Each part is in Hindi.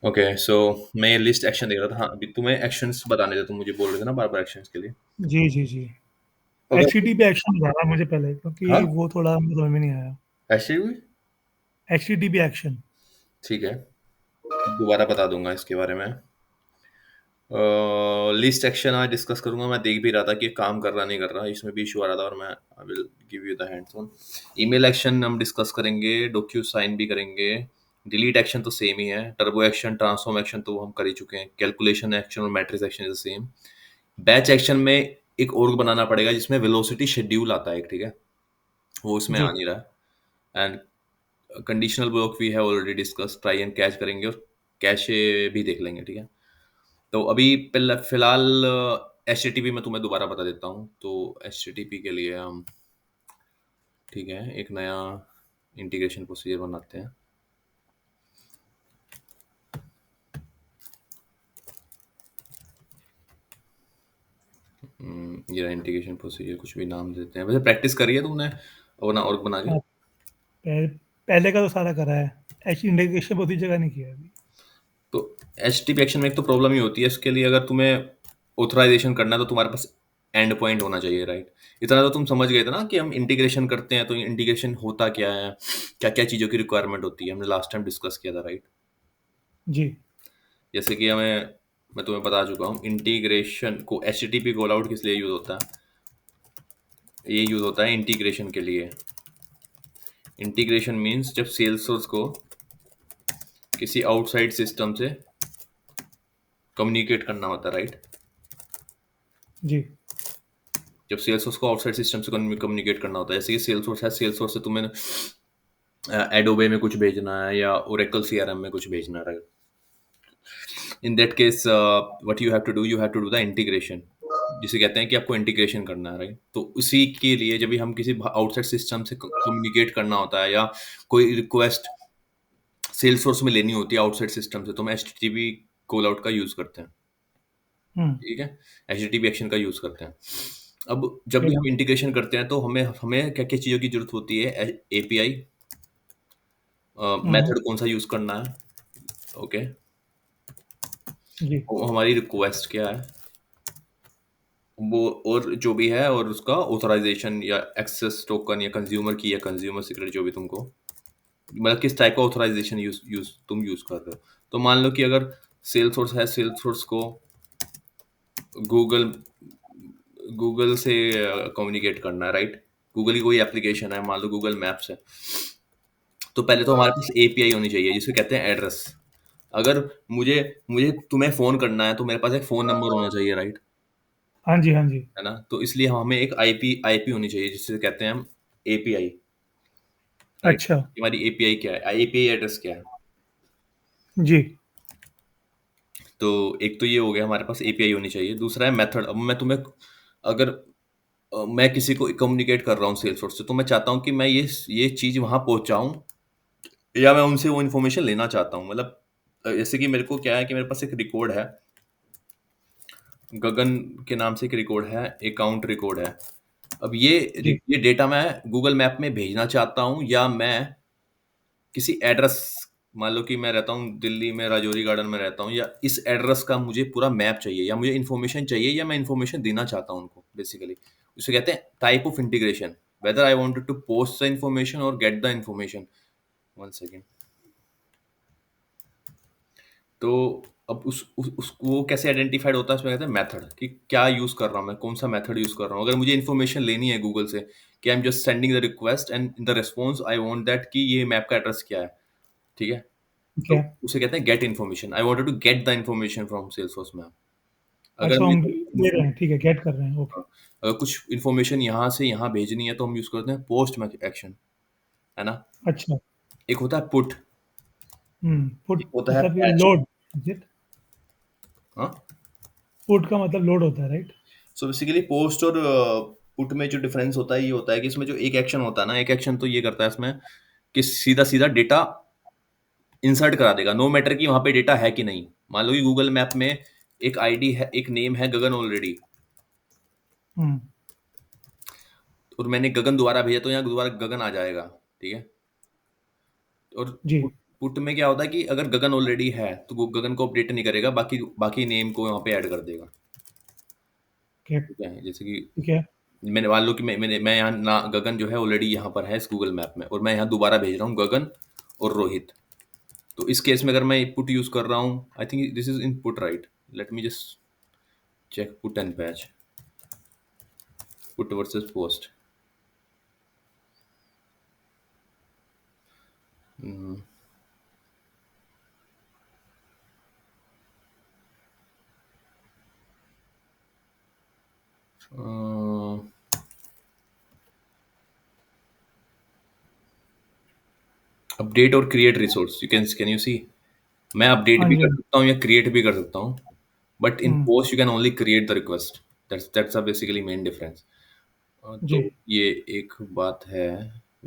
ओके, सो मैं ये लिस्ट एक्शन देख रहा था। हाँ, अभी तुम्हें एक्शंस बताने थे, तुम मुझे बोल रहे थे ना बार-बार एक्शंस के लिए। जी, जी, जी। अगर एचटीटीपी एक्शन बता रहा मुझे पहले, क्योंकि हाँ, वो थोड़ा मुझे समझ में नहीं आया। ऐसे हुई? HTTP action. ठीक है, दोबारा बता दूँगा इसके बारे में। लिस्ट एक्शन आज डिस्कस करूँगा। मैं देख भी रहा था कि काम कर रहा नहीं कर रहा, इसमें भी इश्यू आ रहा था और मैं I will give you the hands on. Email action हम डिस्कस करेंगे, डॉक्यू साइन भी करेंगे। डिलीट एक्शन तो सेम ही है, टर्बो एक्शन, ट्रांसफॉर्म एक्शन तो हम कर ही चुके हैं। कैलकुलेशन एक्शन और matrix action is the same. Batch action में एक org बनाना पड़ेगा जिसमें वेलोसिटी शेड्यूल आता है एक, ठीक है? वो इसमें जी। आ नहीं रहा and conditional block we have already discuss, try and catch करेंगे और कैशे भी देख लेंगे, ठीक है? तो अभी फिलहाल एचटीटीपी मैं तुम्हें दोबारा बता देता हूँ। तो एचटीटीपी के लिए हम, ठीक है, एक नया इंटीग्रेशन प्रोसीजर बनाते हैं। ये रहा इंटीग्रेशन प्रोसीजर, कुछ भी नाम देते हैं। वैसे प्रैक्टिस करी है तुमने अपना org बना के? हाँ, पहले का तो सारा करा है। एच इंटीग्रेशन बहुत जगह नहीं किया अभी। तो एचटीटीपी एक्शन में एक तो प्रॉब्लम ही होती है इसके लिए, अगर तुम्हें ऑथराइजेशन करना है तो तुम्हारे पास एंड पॉइंट होना चाहिए, राइट? इतना तो तुम समझ गए थे ना कि हम इंटीग्रेशन करते हैं तो इंटीग्रेशन होता क्या है, क्या क्या चीज़ों की रिक्वायरमेंट होती है, हमने लास्ट टाइम डिस्कस किया था, राइट? जी। जैसे कि मैं तुम्हें बता चुका हूँ, इंटीग्रेशन को एचटीटीपी कॉल आउट किस लिए यूज होता है। ये यूज होता है इंटीग्रेशन के लिए। इंटीग्रेशन मीन्स जब सेल्स सोर्स को किसी आउटसाइड सिस्टम से कम्युनिकेट करना होता है, राइट? जी। जब सेल्स सोर्स को आउटसाइड सिस्टम से कम्युनिकेट करना होता है, जैसे कि सेल्स सोर्स है, सेल्स सोर्स से तुम्हें एडोबे में कुछ भेजना है या ओरेकल सीआरएम में कुछ भेजना है, right? In that case what you have to do the integration, जिसे कहते हैं कि आपको इंटीग्रेशन करना है, राइट? तो उसी के लिए जब भी हम किसी आउटसाइड सिस्टम से कम्युनिकेट करना होता है या कोई रिक्वेस्ट सेल्स सोर्स में लेनी होती है आउटसाइड सिस्टम से, तो हम एचटीटीपी कॉल आउट का यूज करते हैं, हम्म। ठीक है? एचटीटीपी एक्शन का यूज करते हैं। अब जब भी ठीक। हम इंटीग्रेशन करते हैं तो हमें हमें क्या क्या चीज़ों की जरूरत होती है? एपीआई, हम्म। मेथड कौन सा यूज करना है, ओके? जी। हमारी रिक्वेस्ट क्या है वो, और जो भी है, और उसका ऑथराइजेशन या एक्सेस टोकन या कंज्यूमर की या कंज्यूमर सीक्रेट, जो भी तुमको मतलब किस टाइप का ऑथराइजेशन तुम यूज कर रहे हो। तो मान लो कि अगर सेल्स सोर्स है, सेल्स सोर्स को गूगल गूगल से कम्युनिकेट करना है, राइट? गूगल की कोई एप्लीकेशन है, मान लो गूगल मैप्स है, तो पहले तो हमारे पास एपीआई होनी चाहिए जिसे कहते हैं एड्रेस। अगर मुझे मुझे तुम्हें फोन करना है तो मेरे पास एक फोन नंबर होना चाहिए, राइट? हाँ जी, हाँ जी। है ना? तो इसलिए हमें एक आईपी होनी चाहिए जिसे कहते हैं हम एपीआई, राइट? अच्छा। हमारी एपीआई क्या है, एपीआई एड्रेस क्या है? जी। तो एक तो ये हो गया, हमारे पास एपीआई होनी चाहिए। दूसरा है मेथड। अब मैं तुम्हें, अगर मैं किसी को कम्युनिकेट कर रहा हूँ सेल्स फोर्स से, तो मैं चाहता हूँ कि मैं ये चीज़ वहाँ पहुँचाऊँ या मैं उनसे वो इन्फॉर्मेशन लेना चाहता हूँ। मतलब जैसे कि मेरे को क्या है कि मेरे पास एक रिकॉर्ड है, गगन के नाम से एक रिकॉर्ड है, अकाउंट रिकॉर्ड है। अब जी। ये डेटा मैं गूगल मैप में भेजना चाहता हूँ या मैं किसी एड्रेस, मान लो कि मैं रहता हूँ दिल्ली में, राजौरी गार्डन में रहता हूँ, या इस एड्रेस का मुझे पूरा मैप चाहिए या मुझे इन्फॉर्मेशन चाहिए या मैं इन्फॉर्मेशन देना चाहता हूँ उनको, बेसिकली उसे कहते हैं type of integration, whether I wanted to post the information और get the information. One second. तो अब वो कैसे आइडेंटिफाइड होता है, उसमें कहते हैं मेथड, कि क्या यूज कर रहा हूँ मैं, कौन सा मेथड यूज कर रहा हूँ। अगर मुझे इन्फॉर्मेशन लेनी है गूगल से कि I am just sending the request and in the response I want that कि ये मैप का एड्रेस क्या है, ठीक है? ठीक तो है। उसे कहते हैं get information. I wanted to get the information from Salesforce map. अगर अच्छा, हम मुझे ले रहे हैं, ठीक है, गेट कर रहे हैं, ओके। अगर कुछ इन्फॉर्मेशन यहाँ से यहाँ भेजनी है तो हम यूज करते हैं पोस्ट एक्शन, है ना? अच्छा। एक होता है पुट, पुट एक होता है मतलब ये पैच। लोड। Is it? हाँ, पुट का मतलब लोड होता है, राइट? सो बेसिकली पोस्ट और पुट में जो डिफरेंस होता है ये होता है कि इसमें जो एक एक्शन होता है ना, एक एक्शन तो ये करता है इसमें कि सीधा सीधा डेटा इंसर्ट करा देगा, नो मैटर कि वहां पे डेटा है कि नहीं। मान लो कि गूगल मैप में एक आईडी है, एक नेम है गगन ऑलरेडी, हम्म। और मैंने गगन दोबारा भेजा तो यहाँ दोबारा गगन आ जाएगा, ठीक है? और जी। पुट में क्या होता है कि अगर गगन ऑलरेडी है तो वो गगन को अपडेट नहीं करेगा, बाकी बाकी नेम को यहाँ पे ऐड कर देगा। ओके, ठीक है, जैसे कि ठीक है। मैंने मान लो कि मैं यहाँ ना, गगन जो है ऑलरेडी यहाँ पर है इस गूगल मैप में, और मैं यहाँ दोबारा भेज रहा हूँ गगन और रोहित। तो इस केस में अगर मैं पुट यूज कर रहा हूँ, I think this is in put, right? Let me just check put and patch, put versus post. Update और create resource, you can you see, मैं अपडेट हाँ भी जी, कर हाँ जी। सकता हूँ या क्रिएट भी कर सकता हूँ, but in hmm, post you can only create the request. That's a basically main difference. जी। तो ये एक बात है।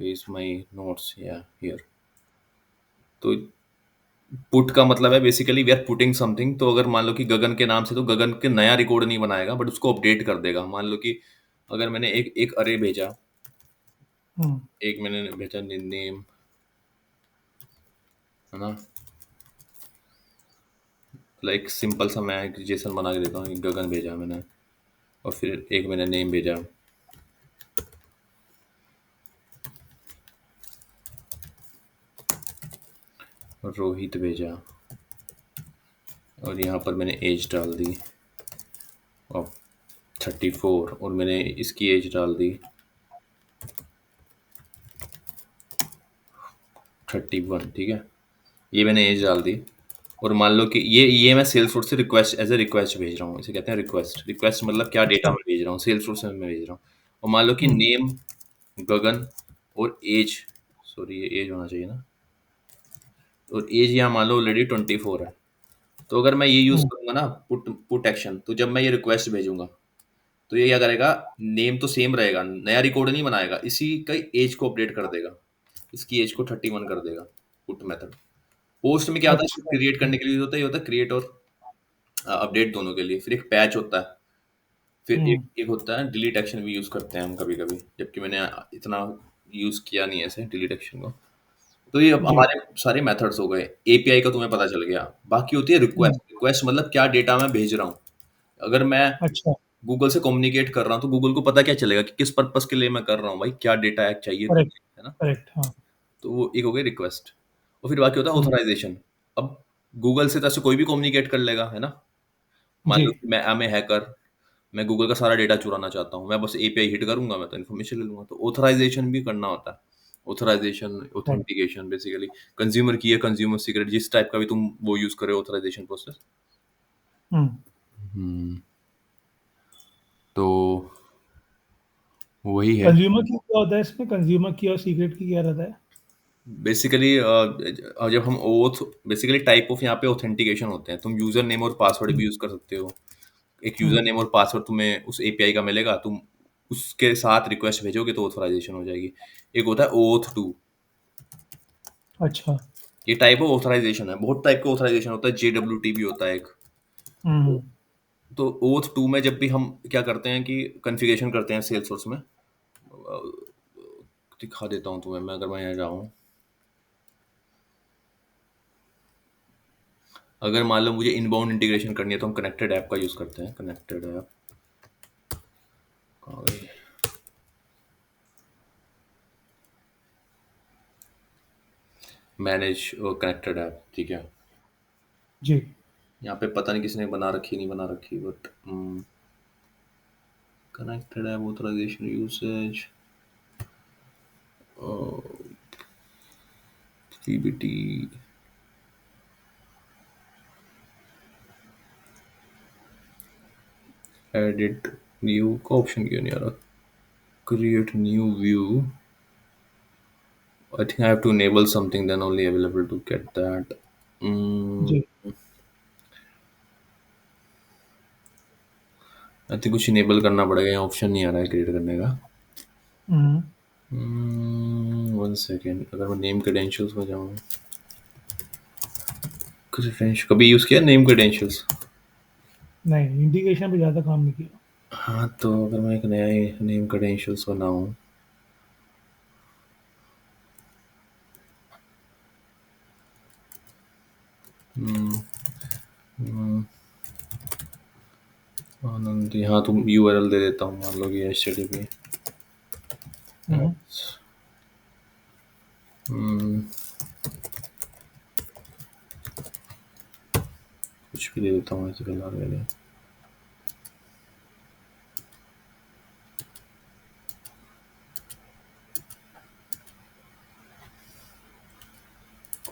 इज माई नोट्स या हियर। तो पुट का मतलब है basically we are putting something. तो अगर मान लो कि गगन के नाम से, तो गगन के नया रिकॉर्ड नहीं बनाएगा बट उसको अपडेट कर देगा। मान लो कि अगर मैंने एक एक अरे भेजा, हुँ, एक मैंने भेजा नेम, है ना, लाइक सिंपल सा मैं एक जेसन बना के देता हूँ, एक गगन भेजा मैंने, और फिर एक मैंने नेम भेजा, रोहित भेजा, और यहाँ पर मैंने एज डाल दी और 34, और मैंने इसकी एज डाल दी 31। ठीक है, ये मैंने एज डाल दी। और मान लो कि ये मैं सेल्स फोर्स से रिक्वेस्ट, एज ए रिक्वेस्ट भेज रहा हूँ, इसे कहते हैं रिक्वेस्ट। रिक्वेस्ट मतलब क्या डेटा अच्छा। मैं भेज रहा हूँ, सेल्स फोर्स में मैं भेज रहा हूँ। और मान लो कि हुँ, नेम गगन और एज, सॉरी ये एज होना चाहिए ना, और एज यहाँ मान लो ऑलरेडी 24 है। तो अगर मैं ये यूज हुँ, करूंगा ना, पुट पुट एक्शन, तो जब मैं ये रिक्वेस्ट भेजूंगा तो ये क्या करेगा, नेम तो सेम रहेगा, नया रिकॉर्ड नहीं बनाएगा, इसी का एज को अपडेट कर देगा, इसकी एज को 31 कर देगा, पुट मेथड। पोस्ट में क्या होता है, अच्छा। क्रिएट हुँ, करने के लिए होता है, ये होता है क्रिएट और अपडेट दोनों के लिए। फिर एक पैच होता है, फिर एक हुँ, एक होता है डिलीट एक्शन भी यूज करते हैं हम कभी कभी, जबकि मैंने इतना यूज किया नहीं है ऐसे डिलीट एक्शन को। तो ये अब जी। हमारे सारे मेथड्स हो गए। एपीआई का तुम्हें पता चल गया। बाकी होती है हुँ, रिक्वेस्ट। रिक्वेस्ट मतलब क्या डेटा मैं भेज रहा हूँ। अगर मैं अच्छा। गूगल से कम्युनिकेट कर रहा हूँ तो गूगल को पता क्या चलेगा कि किस पर्पस के लिए मैं कर रहा हूँ, भाई क्या डेटा है चाहिए करेक्ट, तुम्हें, है ना। करेक्ट, हाँ। तो वो एक हो गई रिक्वेस्ट। और फिर बाकी होता है हुँ, ऑथराइजेशन। अब गूगल से तो ऐसे कोई भी कम्युनिकेट कर लेगा, है ना। मान जी। लो कि मैं हैकर, मैं गूगल का सारा डेटा चुराना चाहता हूँ, मैं बस एपीआई हिट करूंगा, मैं तो इन्फॉर्मेशन ले लूंगा। तो ऑथराइजेशन भी करना होता है। ऑथराइजेशन, हाँ, ऑथेंटिकेशन, बेसिकली कंज्यूमर की है, कंज्यूमर सीक्रेट, जिस टाइप का भी तुम वो यूज करे ऑथराइजेशन प्रोसेस। हुँ। तो वही है कंज़्यूमर की क्या होता है इसमें? कंज़्यूमर की और सीक्रेट की क्या रहता है? बेसिकली। जब हम ओथ, बेसिकली टाइप ऑफ यहाँ पे ऑथेंटिकेशन होते हैं। तुम यूजर नेम और पासवर्ड हुँ, भी यूज कर सकते हो। एक हुँ, यूजर नेम और पासवर्ड तुम्हें उस एपीआई का मिलेगा, तुम उसके साथ रिक्वेस्ट भेजोगे तो ऑथराइजेशन हो जाएगी। एक होता है ओथ टू। अच्छा। ये टाइप ऑफ ऑथराइजेशन है, बहुत टाइप का ऑथराइजेशन होता है, JWT भी होता है एक। हुँ, तो हुँ, तो ओथ टू में जब भी हम क्या करते हैं कि कॉन्फ़िगरेशन करते हैं सेल्स सोर्स में, दिखा देता हूँ तुम्हें मैं, अगर मैं यहाँ जाऊँ, अगर मान लो मुझे इनबाउंड इंटीग्रेशन करनी है तो हम कनेक्टेड ऐप का यूज़ करते हैं। कनेक्टेड ऐप कहाँ गई, मैनेज कनेक्टेड ऐप, ठीक है। जी। यहाँ पे पता नहीं किसने बना रखी नहीं बना रखी, but connected app authorization usage, CBT, edit view का ऑप्शन क्यों नहीं आ रहा, create new view, I think I have to enable something, then only available to get that. Mm, जी। I think कुछ इनेबल करना पड़ेगा, यहाँ ऑप्शन नहीं आ रहा है क्रिएट करने का। हुँ, 1 सेकेंड, अगर मैं नेम क्रेडेंशियल्स में जाऊँ, क्रेडेंशियल कभी यूज़ किया नेम क्रेडेंशियल्स? नहीं, इंटीग्रेशन पे ज़्यादा काम नहीं किया। हाँ, तो अगर मैं एक नया नेम क्रेडेंशियल्स बनाऊँ, हम्म, हम्म, आनंद, यहाँ तुम यूआरएल दे देता हूँ, मान लो कि HTTP। हम्म, हम्म, कुछ भी दे देता हूँ ऐसे फिलहाल के लिए।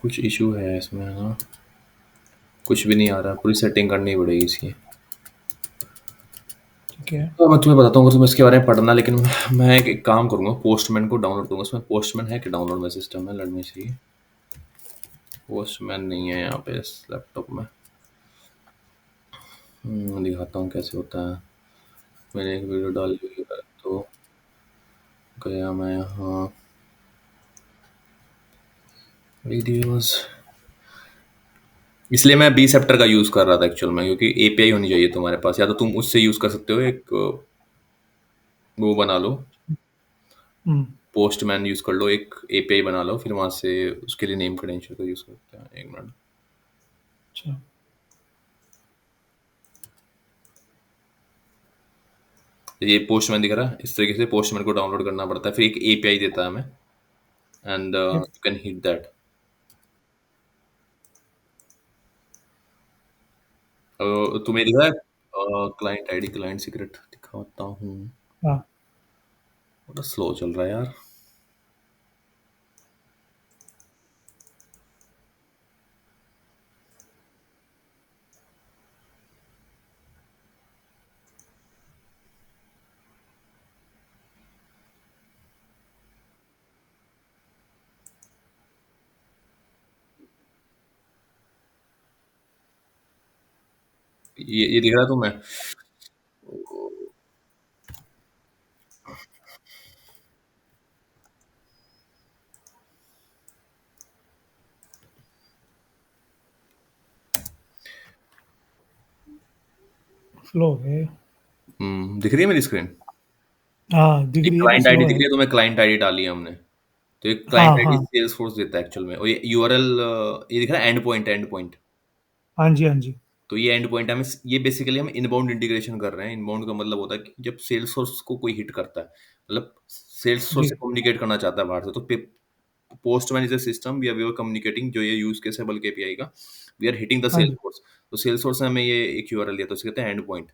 कुछ इशू है इसमें ना, कुछ भी नहीं आ रहा, पूरी सेटिंग करनी पड़ेगी इसकी। ठीक है। तो मैं तुम्हें बताता हूँ, अगर तुम्हें इसके बारे में पढ़ना, लेकिन मैं एक काम करूँगा, पोस्टमैन को डाउनलोड करूँगा। इसमें पोस्टमैन है कि डाउनलोड में सिस्टम है, लड़ने चाहिए। पोस्टमैन नहीं है यहाँ पे इस लैपटॉप में। दिखाता हूँ कैसे होता है। मैंने एक वीडियो डाली हुई है, तो गया मैं यहाँ वीडियोस, इसलिए मैं बी सेप्टर का यूज़ कर रहा था एक्चुअल में, क्योंकि एपीआई होनी चाहिए तुम्हारे पास, या तो तुम उससे यूज़ कर सकते हो, एक वो बना लो, हम्म, पोस्टमैन यूज़ कर लो, एक एपीआई बना लो, फिर वहाँ से उसके लिए नेम क्रेडेंशियल का यूज़ करते हैं। एक मिनट। अच्छा। ये पोस्टमैन दिख रहा है, इस तरीके से पोस्टमैन को डाउनलोड करना पड़ता है, फिर एक एपीआई देता है हमें, एंड यू ठीक। Can hit that. तुम्हें दिख रहा है क्लाइंट आईडी, क्लाइंट सीक्रेट दिखाता हूँ। हाँ। बड़ा स्लो चल रहा है यार। ये दिख रहा है तुम्हें? स्लो है। दिख रही है मेरी स्क्रीन? हाँ, दिख ये रही है पर क्लाइंट आईडी स्लो दिख है। रही है तुम्हें? क्लाइंट आईडी डाली है हमने, तो ये हाँ, क्लाइंट आईडी हाँ। सेल्सफोर्स देता है एक्चुअल में, और ये यूआरएल, ये दिख रहा है एंड पॉइंट, एंड पॉइंट। हाँ जी, हाँ जी। तो ये एंड पॉइंट है, हमें ये बेसिकली हम इनबाउंड इंटीग्रेशन कर रहे हैं। इनबाउंड का मतलब होता है कि जब सेल्स सोर्स को कोई हिट करता है, मतलब सेल्स सोर्स जी, से कम्युनिकेट करना चाहता है बाहर से, तो Postman is a system we are communicating, जो ये यूज केस है बल्क एपीआई का, वी आर हिटिंग द हाँ सेल्स जी, सोर्स। तो सेल्स सोर्स ने हमें ये एक यूआरएल दिया, तो इसे कहते हैं एंड पॉइंट।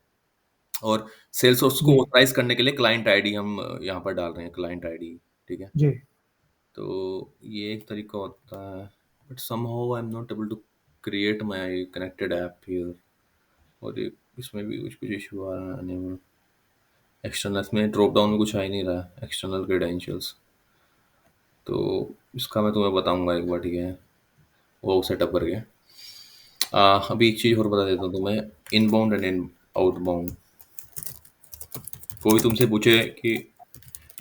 और सेल्स सोर्स को जी, ऑथराइज करने के लिए क्लाइंट आईडी हम यहाँ पर डाल रहे हैं, क्लाइंट आईडी। ठीक है, जी, तो ये एक तरीका होता है, but somehow I am not able to create my connected app here. और इसमें भी कुछ कुछ इशू आ रहा है, अनेबल एक्सटर्नल में, ड्रॉप डाउन में कुछ आ ही नहीं रहा है एक्सटर्नल क्रेडेंशियल्स। तो इसका मैं तुम्हें बताऊंगा एक बार, ठीक है, वो सेटअप करके। अभी एक चीज़ और बता देता हूँ तुम्हें, इनबाउंड एंड इन आउटबाउंड। कोई तुमसे पूछे कि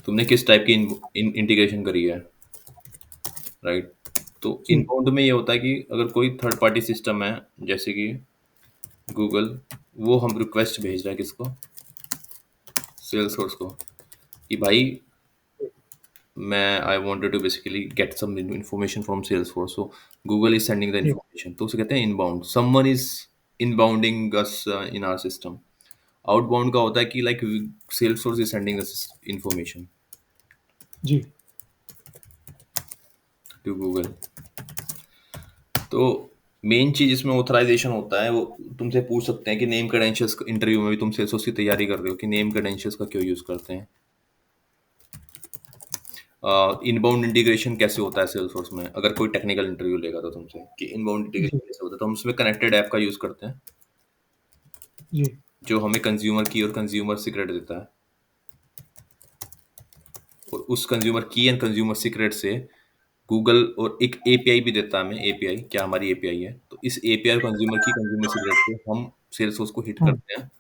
तुमने किस टाइप की इंटीग्रेशन करी है, राइट? तो जी, इनबाउंड में ये होता है कि अगर कोई थर्ड पार्टी सिस्टम है, जैसे कि गूगल, वो हम रिक्वेस्ट भेज रहे हैं किसको, सेल्स सोर्स को, कि भाई मैं I wanted to basically get some information from Salesforce, so Google is sending the जी, इन्फॉर्मेशन, तो उसे कहते हैं inbound. Someone is inbounding us in our system. Outbound का होता है कि like Salesforce is sending us information जी, टू गूगल। तो मेन चीज इसमें ऑथराइजेशन होता है, वो तुमसे पूछ सकते हैं कि नेम क्रेडेंशियल्स, इंटरव्यू में भी तुम सेल्सफोर्स की तैयारी कर रहे हो, कि नेम क्रेडेंशियल्स का क्यों यूज करते हैं। इनबाउंड इंटीग्रेशन कैसे होता है सेल्सफोर्स में, अगर कोई टेक्निकल इंटरव्यू लेगा तो तुमसे, कि इनबाउंड जी, इंटीग्रेशन कैसे होता है, तो हम उसमें कनेक्टेड ऐप का यूज करते हैं, जी, जो हमें कंज्यूमर की और कंज्यूमर सीक्रेट देता है। और उस कंज्यूमर की एंड कंज्यूमर सीक्रेट से गूगल, और एक एपीआई भी देता है हमें, एपीआई क्या हमारी एपीआई है, तो इस एपीआई कंज्यूमर की कंज्यूमर सीक्रेट से हम सेल्सफोर्स को हिट हुँ, करते हैं,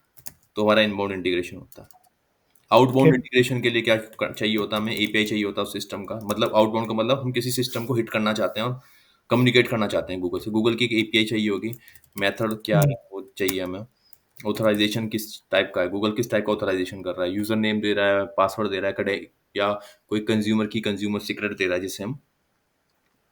तो हमारा इनबाउंड इंटीग्रेशन होता है। ठीक आउटबाउंड है। इंटीग्रेशन के लिए क्या चाहिए होता है हमें, एपीआई चाहिए होता है उस सिस्टम का, मतलब आउटबाउंड का मतलब हम किसी सिस्टम को हिट करना चाहते हैं और कम्युनिकेट करना चाहते हैं गूगल से, गूगल की एक एपीआई चाहिए होगी। मेथड क्या हुँ, है वो चाहिए हमें। ऑथराइजेशन किस टाइप का है, गूगल किस टाइप का ऑथराइजेशन कर रहा है, यूजर नेम दे रहा है, पासवर्ड दे रहा है, कड़े, या कोई कंज्यूमर की कंज्यूमर सीक्रेट दे रहा है, जिससे हम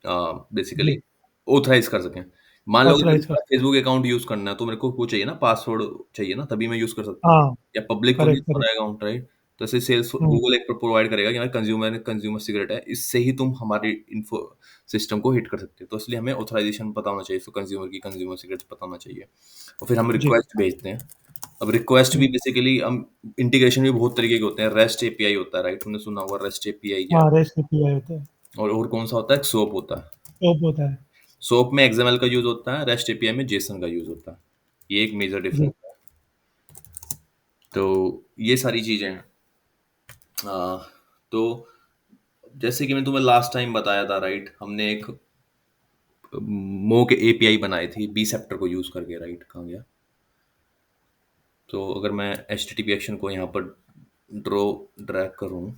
बेसिकली जी, ऑथराइज कर सकें। मान लो अगर ऑथराइज़ कर मेरा फेसबुक अकाउंट यूज़ करना है, तो मेरे को वो चाहिए ना, पासवर्ड चाहिए ना, तभी मैं यूज़ कर सकता हूँ। हाँ, या पब्लिक तो नहीं करेक्ट, होना करेक्ट। Account, right? तो ऐसे सेल्स हुँ, गूगल एक प्रोवाइड करेगा कि हमारे कंज्यूमर सीक्रेट है, इससे ही तुम हमारी इन्फो सिस्टम को हिट कर सकते हो। तो इसलिए हमें ऑथराइज़ेशन पता होना चाहिए, तो कंज्यूमर सीक्रेट्स पता होना चाहिए। और फिर हम जी, रिक्वेस्ट भेजते हैं। अब रिक्वेस्ट भी हुँ। बेसिकली हम इंटीग्रेशन भी बहुत तरीके के होते हैं। रेस्ट एपीआई होता है, राइट? तुमने सुना होगा रेस्ट एपीआई क्या हाँ, है? रेस्ट एपीआई होता है, और कौन सा होता है? सोप होता है। SOAP होता है। सोप में एक्सएमएल का यूज़ होता है, रेस्ट एपीआई में जेसन का यूज़ होता है। ये एक मेजर जी, डिफरेंस है। तो ये सारी चीज़ें हैं। तो जैसे कि मैं तुम्हें लास्ट टाइम बताया था, राइट? हमने एक मो के एपीआई बनाई थी बीसेप्टर को यूज़ करके, राइट? कहाँ गया? तो अगर मैं एचटीटीपी एक्शन को यहाँ पर ड्रॉ ड्रैग करूँ,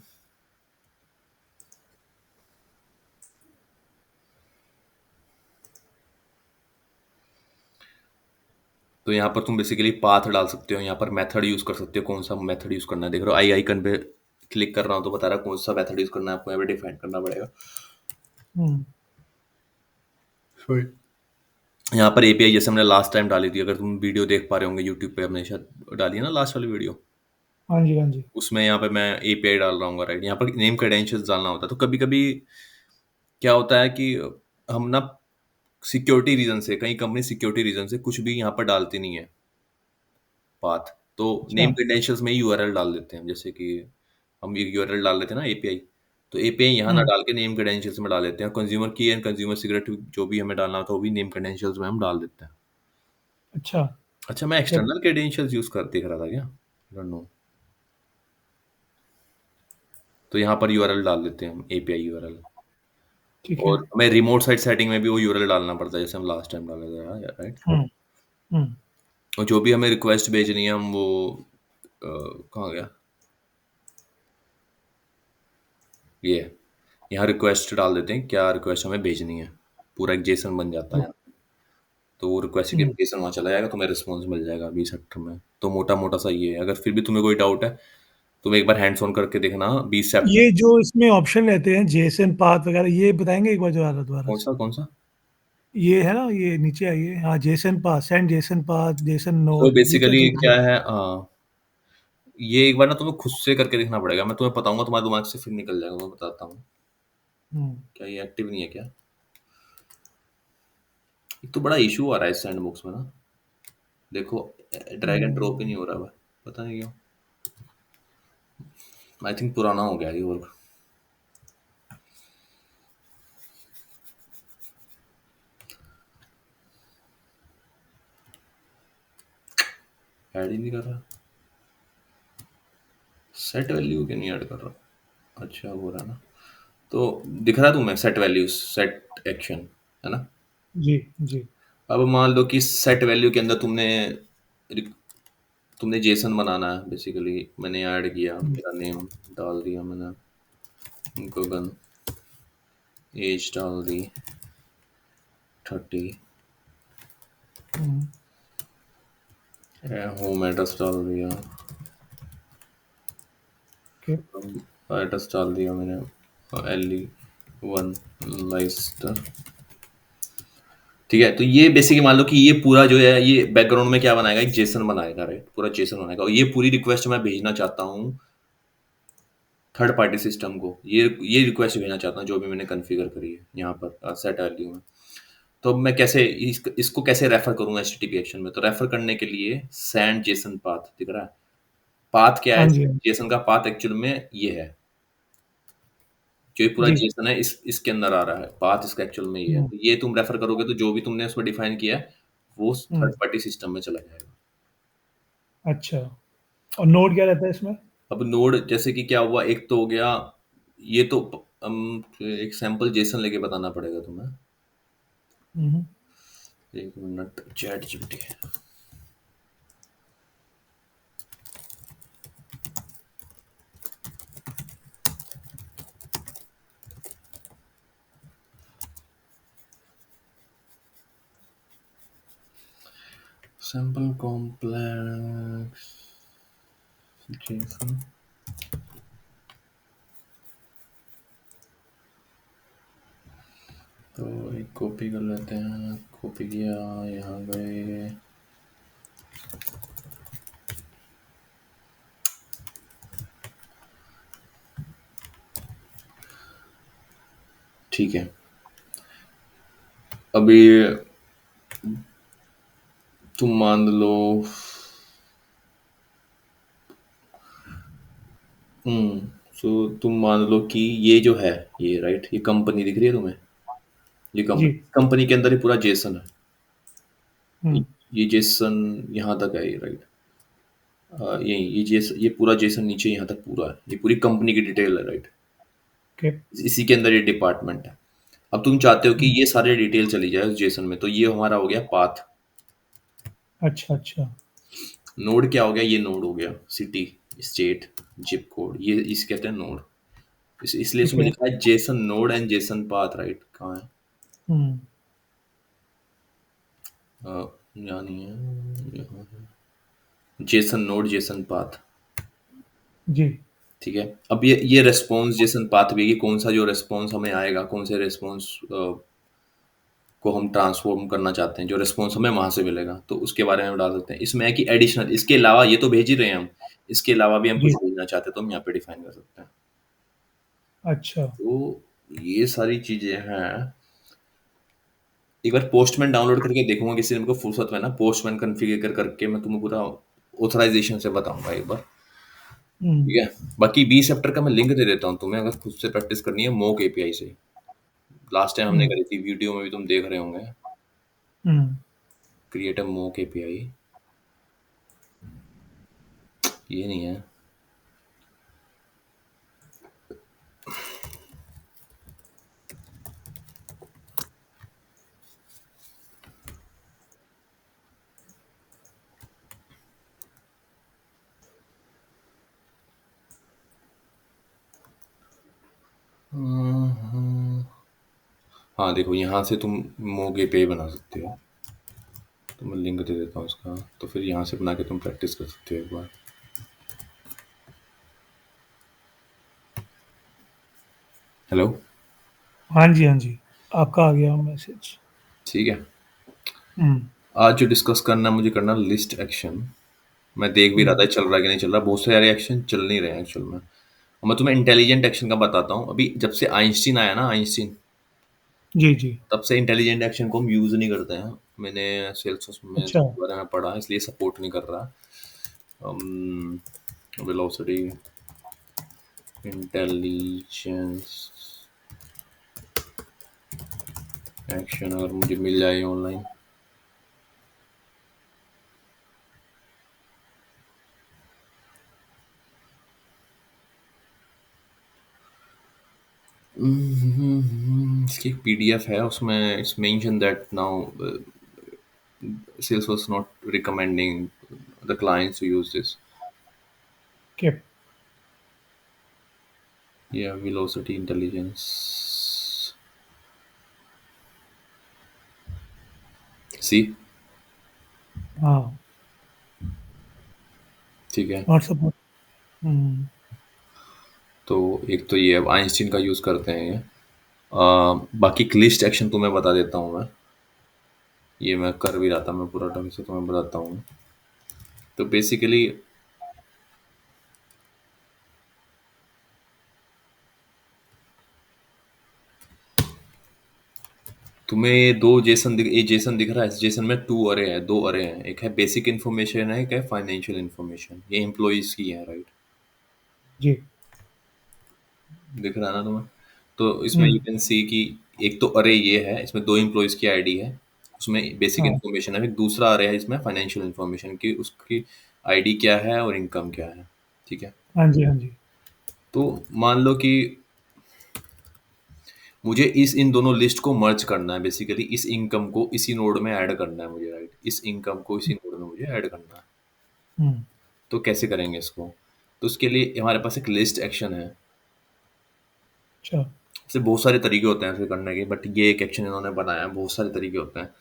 तो यहाँ पर तुम बेसिकली पाथ डाल सकते हो, यहाँ पर मेथड यूज़ कर सकते हो, कौन सा मेथड यूज़ करना है। देख रहे हो आई आइकन पे क्लिक कर रहा हूँ तो बता रहा है कौन सा मेथड यूज़ करना है, आपको यहाँ पे डिफाइन करना पड़ेगा। हुँ, Sorry। यहाँ पर एपीआई जैसे हमने लास्ट टाइम डाली थी, अगर तुम वीडियो देख पा रहे होंगे यूट्यूब पे, हमने शायद डाली है ना लास्ट वाली वीडियो, हाँ जी, हाँ जी। उसमें यहाँ पे मैं एपीआई डाल रहा हूँ, राइट? यहाँ पर नेम क्रेडेंशियल्स डालना होता है। तो कभी कभी क्या होता है कि हम ना सिक्योरिटी रीजन से, कई कंपनी सिक्योरिटी रीजन से कुछ भी यहाँ पर डालती नहीं है पाथ, तो अच्छा, नेम क्रेडेंशियल्स में यूआरएल डाल देते हैं। जैसे कि हम एक यूआरएल डाल देते हैं ना एपीआई, तो एपीआई यहाँ ना हुँ, डाल के नेम क्रेडेंशियल्स में डाल देते हैं। कंज्यूमर की एंड कंज्यूमर सीक्रेट जो भी हमें डालना होता है वो भी नेम क्रेडेंशियल्स में हम डाल देते हैं। अच्छा, अच्छा, मैं जब एक्सटर्नल क्रेडेंशियल्स यूज कर देख रहा था क्या? Don't know. तो यहाँ पर यूआरएल डाल देते हैं हम, एपीआई यूआरएल। ठीक है। और हमें रिमोट साइट सेटिंग में भी वो यूआरएल डालना पड़ता है, जैसे हम लास्ट टाइम डाले थे, राइट? हुँ, हुँ, और जो भी हमें रिक्वेस्ट भेजनी है, हम वो कहाँ गया ये, यहाँ रिक्वेस्ट डाल देते हैं, क्या रिक्वेस्ट हमें भेजनी है, पूरा एक जेसन बन जाता जी, है। तो वो रिक्वेस्ट के हुँ। जेसन वहाँ चला जाएगा, तुम्हें रिस्पॉन्स मिल जाएगा बी सेक्टर में। तो मोटा मोटा सा ये है। अगर फिर भी तुम्हें कोई डाउट है, तुम एक बार हैंड्स ऑन करके देखना बी सेप्ट। ये जो इसमें ऑप्शन रहते हैं जेएसएन पाथ वगैरह ये बताएँगे एक बार दोबारा दोबारा कौन से? सा कौन सा? ये है ना, ये नीचे आइए, हाँ, JSON path, send JSON path, JSON तो नोड ये क्या बेसिकली चीज़ क्या है? है, ये एक बार ना तुम्हें खुद से करके देखना पड़ेगा। मैं तुम्हें बताऊंगा, तुम्हारे दिमाग से फिर निकल जाएगा। मैं बताता हूँ। हुँ, क्या ये एक्टिव नहीं है क्या? एक तो बड़ा इशू आ रहा है इस सैंडबॉक्स में ना, देखो, ड्रैग एंड ड्रॉप ही नहीं हुँ, हो रहा है, पता नहीं क्यों। आई थिंक पुराना हो गया ये वर्क। ऐड ही नहीं कर रहा। सेट वैल्यू क्यों नहीं ऐड कर रहा? अच्छा, हो रहा है ना। तो दिख रहा है तुम्हें सेट वैल्यूज, सेट एक्शन, है ना? जी, जी। अब मान लो कि सेट वैल्यू के अंदर तुमने जेसन बनाना है। बेसिकली मैंने ऐड किया, हुँ, मेरा नेम डाल दिया मैंने, गगन, एज डाल दी 30, हुँ, होम एड्रेस डाल दिया, ओके, एड्रेस डाल दिया मैंने, LE1 लाइस्टर। ठीक है, तो ये बेसिकली मान लो कि ये पूरा जो है, ये बैकग्राउंड में क्या बनाएगा, एक जेसन बनाएगा, राइट? पूरा जेसन बनाएगा, और ये पूरी रिक्वेस्ट मैं भेजना चाहता हूँ थर्ड पार्टी सिस्टम को। ये रिक्वेस्ट भेजना चाहता हूँ जो भी मैंने कॉन्फ़िगर करी है यहाँ पर सेट वैल्यू में। तो अब मैं कैसे इसको कैसे रेफर करूंगा एचटीटीपी एक्शन में? तो रेफर करने के लिए सैंड जेसन पाथ दिख रहा है। पाथ क्या हाँ है? जी, हाँ, जेसन का पाथ एक्चुअल में ये है, जो ये पूरा जी, जेसन है इसके अंदर आ रहा है, पाथ इसका एक्चुअल में ये है। हुँ, तो ये तुम रेफर करोगे तो जो भी तुमने उसमें डिफाइन किया है वो हुँ, थर्ड पार्टी सिस्टम में चला जाएगा। अच्छा और नोड क्या रहता है इसमें? अब नोड जैसे कि क्या हुआ, एक तो हो गया ये तो, एक सैंपल जेसन लेके बताना पड़ेगा तुम्हें। हुँ, हुँ, एक minute, chat GPT, sample complex Jason. तो एक कॉपी कर लेते हैं, कॉपी किया, यहाँ गए। ठीक है, अभी तुम मान लो, हम्म, सो तुम मान लो कि ये जो है, ये राइट, ये कंपनी दिख रही है तुम्हें, ये जी। कंपनी, कंपनी के अंदर ही पूरा जेसन है। ये हुँ, ये जेसन यहाँ तक है, ये राइट, यही ये पूरा जेसन नीचे यहाँ तक पूरा है, ये पूरी कंपनी की डिटेल है, राइट। ओके। इसी के अंदर ये डिपार्टमेंट है। अब तुम चाहते हो कि हुँ, ये सारे डिटेल चली जाए उस जेसन में, तो ये हमारा हो गया पाथ। अच्छा, अच्छा। नोड क्या हो गया, ये नोड हो गया, सिटी, स्टेट, जिप कोड, ये इस कहते हैं नोड। इसलिए ठीक इसमें है। लिखा है Jason node and Jason path, right, कहाँ है? हुँ, यहाँ नहीं है, यहाँ है, जेसन नोड जेसन पाथ। जी, ठीक है, अब ये रेस्पॉन्स जेसन पाथ भी है कि कौन सा जो रेस्पॉन्स हमें आएगा, कौन से रेस्पॉन्स को हम ट्रांसफॉर्म करना चाहते हैं, जो रिस्पॉन्स हमें वहां से मिलेगा, तो उसके बारे में हम डाल सकते हैं। इसमें है कि एडिशनल, इसके अलावा ये तो भेज ही रहे हैं हम, इसके अलावा भी हम कुछ जी, भेजना चाहते हैं तो हम यहाँ पे डिफाइन कर सकते हैं। अच्छा। तो ये सारी चीजें हैं। एक बार पोस्टमैन डाउनलोड करके देखूंगा, किसी दिन को फुर्सत में ना, पोस्टमैन कॉन्फ़िगर करके मैं तुम्हें पूरा ऑथराइजेशन से बताऊंगा एक बार। हुँ, ठीक है, बाकी 20 चैप्टर का मैं लिंक दे देता हूँ तुम्हें, अगर खुद से प्रैक्टिस करनी है मोक एपीआई से। लास्ट टाइम हमने हुँ, करी थी, वीडियो में भी तुम देख रहे होंगे, हुँ, क्रिएट अ मोक एपीआई। ये नहीं है। हाँ देखो, यहाँ से तुम मोगे पे बना सकते हो, तो मैं लिंक दे देता हूँ उसका, तो फिर यहाँ से बना के तुम प्रैक्टिस कर सकते हो एक बार। हेलो। हाँ जी, हाँ जी। आपका आ गया मैसेज। ठीक है, हुँ, आज जो डिस्कस करना है मुझे, करना लिस्ट एक्शन। मैं देख भी रहा था हुँ, चल रहा है कि नहीं चल रहा, बहुत सारे एक्शन चल नहीं रहे हैं एक्चुअल में। और मैं तुम्हें इंटेलिजेंट एक्शन का बताता हूँ। अभी जब से आइंस्टीन आया ना, आइंस्टीन, जी, जी। तब से इंटेलिजेंट एक्शन को हम यूज़ नहीं करते हैं। मैंने सेल्स में अच्छा, इसके बारे में पढ़ा, इसलिए सपोर्ट नहीं कर रहा। वेलोसिटी, इंटेलिजेंस एक्शन अगर मुझे मिल जाए ऑनलाइन। इसकी एक पीडीएफ है, उसमें it's mention that now sales was not recommending the clients to use this. Okay. Yeah, velocity intelligence. See, हाँ, ठीक है। Not support. हुँ, तो एक तो ये अब आइंस्टीन का यूज़ करते हैं ये। बाकी क्लिस्ट एक्शन तुम्हें बता देता हूँ मैं, ये मैं कर भी रहा था, मैं पूरा ढंग से तुम्हें बताता हूँ। तो बेसिकली तुम्हें ये दो जेसन दिख, ये जेसन दिख रहा है, इस जेसन में टू अरे है, दो अरे हैं, एक है बेसिक इन्फॉर्मेशन है, एक है फाइनेंशियल इन्फॉर्मेशन, ये एम्प्लॉयज़ की है, राइट। जी। दिख रहा है ना तुम्हें? तो इसमें हुँ, यू कैन सी कि एक तो अरे ये है, इसमें दो एम्प्लॉयज़ की आईडी है, उसमें बेसिक हाँ, इन्फॉर्मेशन है, एक दूसरा अरे है इसमें फाइनेंशियल इन्फॉर्मेशन की, उसकी आईडी क्या है और इनकम क्या है। ठीक है, हाँ जी, हाँ जी। तो मान लो कि मुझे इस इन दोनों लिस्ट को मर्ज करना है, बेसिकली इस इनकम को इसी नोड में ऐड करना है मुझे, राइट, इस इनकम को इसी नोड में मुझे ऐड करना है। हुँ, तो कैसे करेंगे इसको? तो उसके लिए हमारे पास एक लिस्ट एक्शन है। अच्छा, इससे बहुत सारे तरीके होते हैं ऐसे करने के, बट ये एक एक्शन इन्होंने बनाया है, बहुत सारे तरीके होते हैं।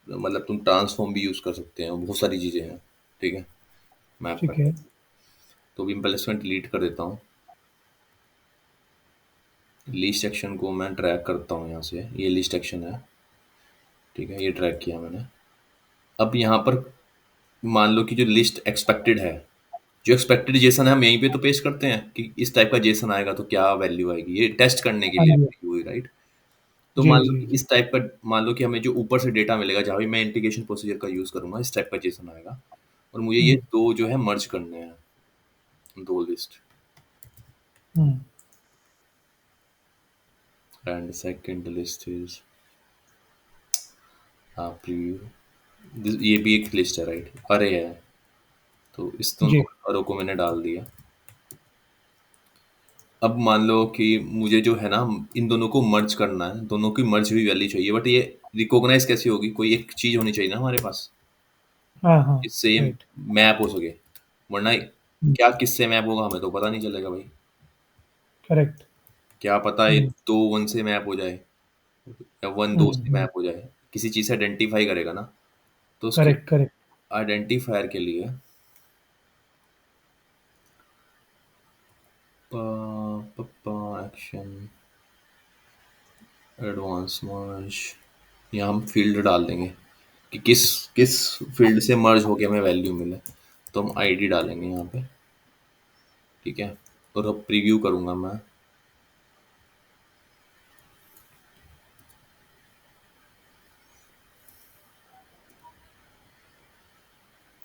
मतलब तुम ट्रांसफॉर्म भी यूज़ कर सकते हो, बहुत सारी चीज़ें हैं। ठीक है, मैप ठीक पर। है। तो भी मैं पहले इसमें डिलीट कर देता हूँ। लिस्ट एक्शन को मैं ट्रैक करता हूँ यहाँ से, ये लिस्ट एक्शन है, ठीक है, ये ट्रैक किया मैंने। अब यहाँ पर मान लो कि जो लिस्ट एक्सपेक्टेड है, जो एक्सपेक्टेड जेसन है, हम यहीं पे तो पेस्ट करते हैं कि इस टाइप का जेसन आएगा तो क्या वैल्यू आएगी, ये टेस्ट करने के हाँ लिए जी, हुई, राइट। तो जी, मान लो जी, कि जी। इस टाइप का, मान लो कि हमें जो ऊपर से डेटा मिलेगा, जहाँ भी मैं इंटीग्रेशन प्रोसीजर का यूज़ करूंगा, इस टाइप का जेसन आएगा, और मुझे ये हुँ, दो जो है मर्ज करने हैं, दो list. Hmm, and second list is preview, ये भी एक लिस्ट है, राइट, अरे है। तो इस दोनों जी, अरो को मैंने डाल दिया। अब मान लो कि मुझे जो है ना, इन दोनों को मर्ज करना है, दोनों की मर्ज हुई वैल्यू चाहिए, बट ये रिकॉग्नाइज कैसे होगी, कोई एक चीज होनी चाहिए ना हमारे पास, हाँ, हाँ, जिससे ये राइट। मैप हो सके, वरना हुँ, क्या किससे मैप होगा हमें तो पता नहीं चलेगा भाई। करेक्ट। क्या पता ये हुँ, दो वन से मैप हो जाए, या वन हुँ, दो से हुँ, मैप हो जाए, किसी चीज से आइडेंटिफाई करेगा ना। तो उसके करेक्ट, करेक्ट। आइडेंटिफायर के लिए एक्शन एडवांस मर्ज, यहाँ हम फील्ड डाल देंगे कि किस किस फील्ड से मर्ज होके हमें वैल्यू मिले। तो हम आईडी डालेंगे यहाँ पे, ठीक है। और अब प्रीव्यू करूँगा मैं।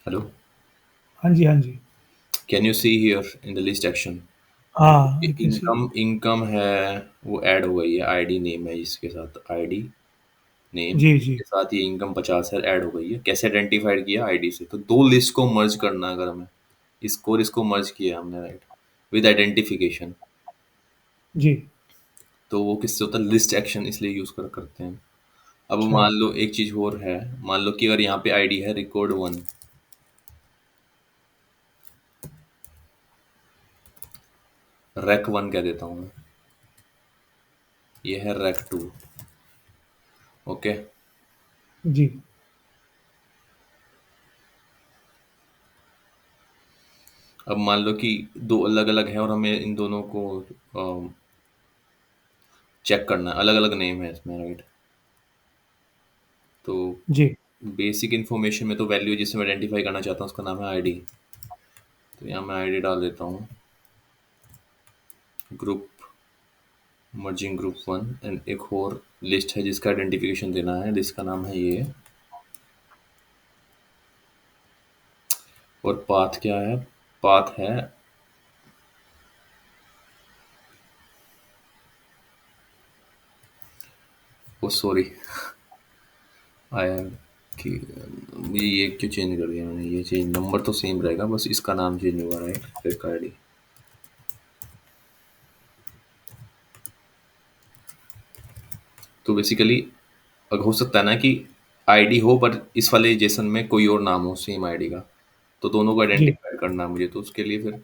हेलो, हाँ जी, हाँ जी। Can you see here in the list action, हाँ, I can see. Income income है, वो ऐड हो गई है, आईडी नेम है इसके साथ, आईडी नेम जी, जी। के साथ ये इनकम 50 है, ऐड हो गई है। कैसे आइडेंटिफाइड किया, आईडी से। तो दो लिस्ट को मर्ज करना है अगर हमें, इसको और इसको मर्ज किया हमने, राइट, विद आइडेंटिफिकेशन। जी, तो वो किससे होता है, लिस्ट एक्शन इसलिए यूज करते हैं। अब अच्छा। मान लो एक चीज और है, मान लो कि अगर यहाँ पे आईडी है रिकॉर्ड वन, रैक वन कह देता हूँ मैं, ये है रैक टू, ओके। जी, अब मान लो कि दो अलग अलग है और हमें इन दोनों को चेक करना है, अलग अलग नेम है इसमें, राइट। तो जी, बेसिक इन्फॉर्मेशन में तो वैल्यू जिसे मैं आइडेंटिफाई करना चाहता हूँ उसका नाम है आईडी। तो यहाँ मैं आईडी डाल देता हूँ, group, merging group one, and एक और लिस्ट है जिसका आइडेंटिफिकेशन देना है, लिस्ट का नाम है ये। और पाथ क्या है, पाथ है, ओ सॉरी, आया कि ये क्यों चेंज कर दिया मैंने, ये चेंज, नंबर तो सेम रहेगा, बस इसका नाम चेंज होगा, राइट, ट्रैक आईडी। तो बेसिकली अब हो सकता है ना कि आईडी हो पर इस वाले जेसन में कोई और नाम हो सेम आईडी का, तो दोनों को जी। आइडेंटिफाई करना है मुझे। तो उसके लिए फिर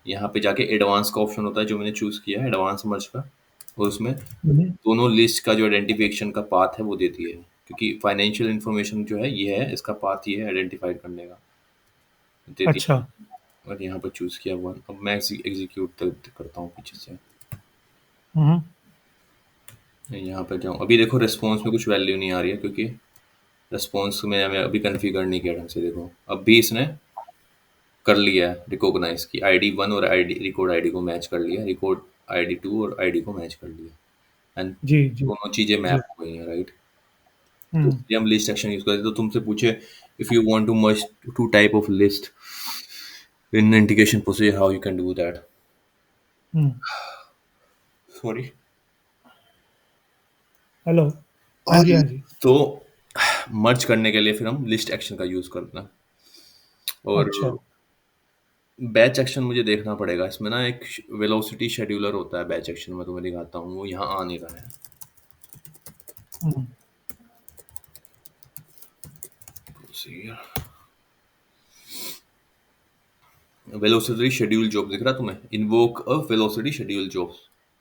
यहाँ पे जाके एडवांस का ऑप्शन होता है जो मैंने चूज़ किया है, एडवांस मर्ज का, और उसमें हुँ, दोनों लिस्ट का जो आइडेंटिफिकेशन का पाथ है वो देती है, क्योंकि फाइनेंशियल इन्फॉर्मेशन जो है ये है, इसका पाथ ये है आइडेंटिफाइड करने का, देती अच्छा। है। और यहाँ पर चूज़ किया वन, अब मैं एग्जीक्यूट करता हूँ पीछे से, हुँ, यहाँ पे जाऊँ, अभी देखो रिस्पॉन्स में कुछ वैल्यू नहीं आ रही है, क्योंकि रिस्पॉन्स में मैं अभी कन्फिगर नहीं किया ढंग से। देखो अब भी इसने कर लिया है रिकॉग्नाइज की, आईडी वन और आईडी रिकॉर्ड आईडी को मैच कर लिया, रिकॉर्ड आईडी टू और आईडी को मैच कर लिया, एंड जी, जी, दोनों चीज़ें जी। मैप हो गई हैं, राइट। तो हुँ, इसलिए हम लिस्ट एक्शन यूज करते हैं। तो तुमसे पूछे, if you want to merge two type of list in integration procedure, how you can do that. Hmm. Sorry. Hello. हाँ जी, हाँ जी। तो मर्ज करने के लिए फिर हम लिस्ट एक्शन का यूज करते हैं। और अच्छा। बैच एक्शन मुझे देखना पड़ेगा, इसमें ना एक वेलोसिटी शेड्यूलर होता है बैच एक्शन में, तुम्हें दिखाता हूँ, वो यहाँ आ नहीं रहा है। हुँ, वेलोसिटी शेड्यूल जॉब दिख रहा तुम्हें, invoke a velocity schedule job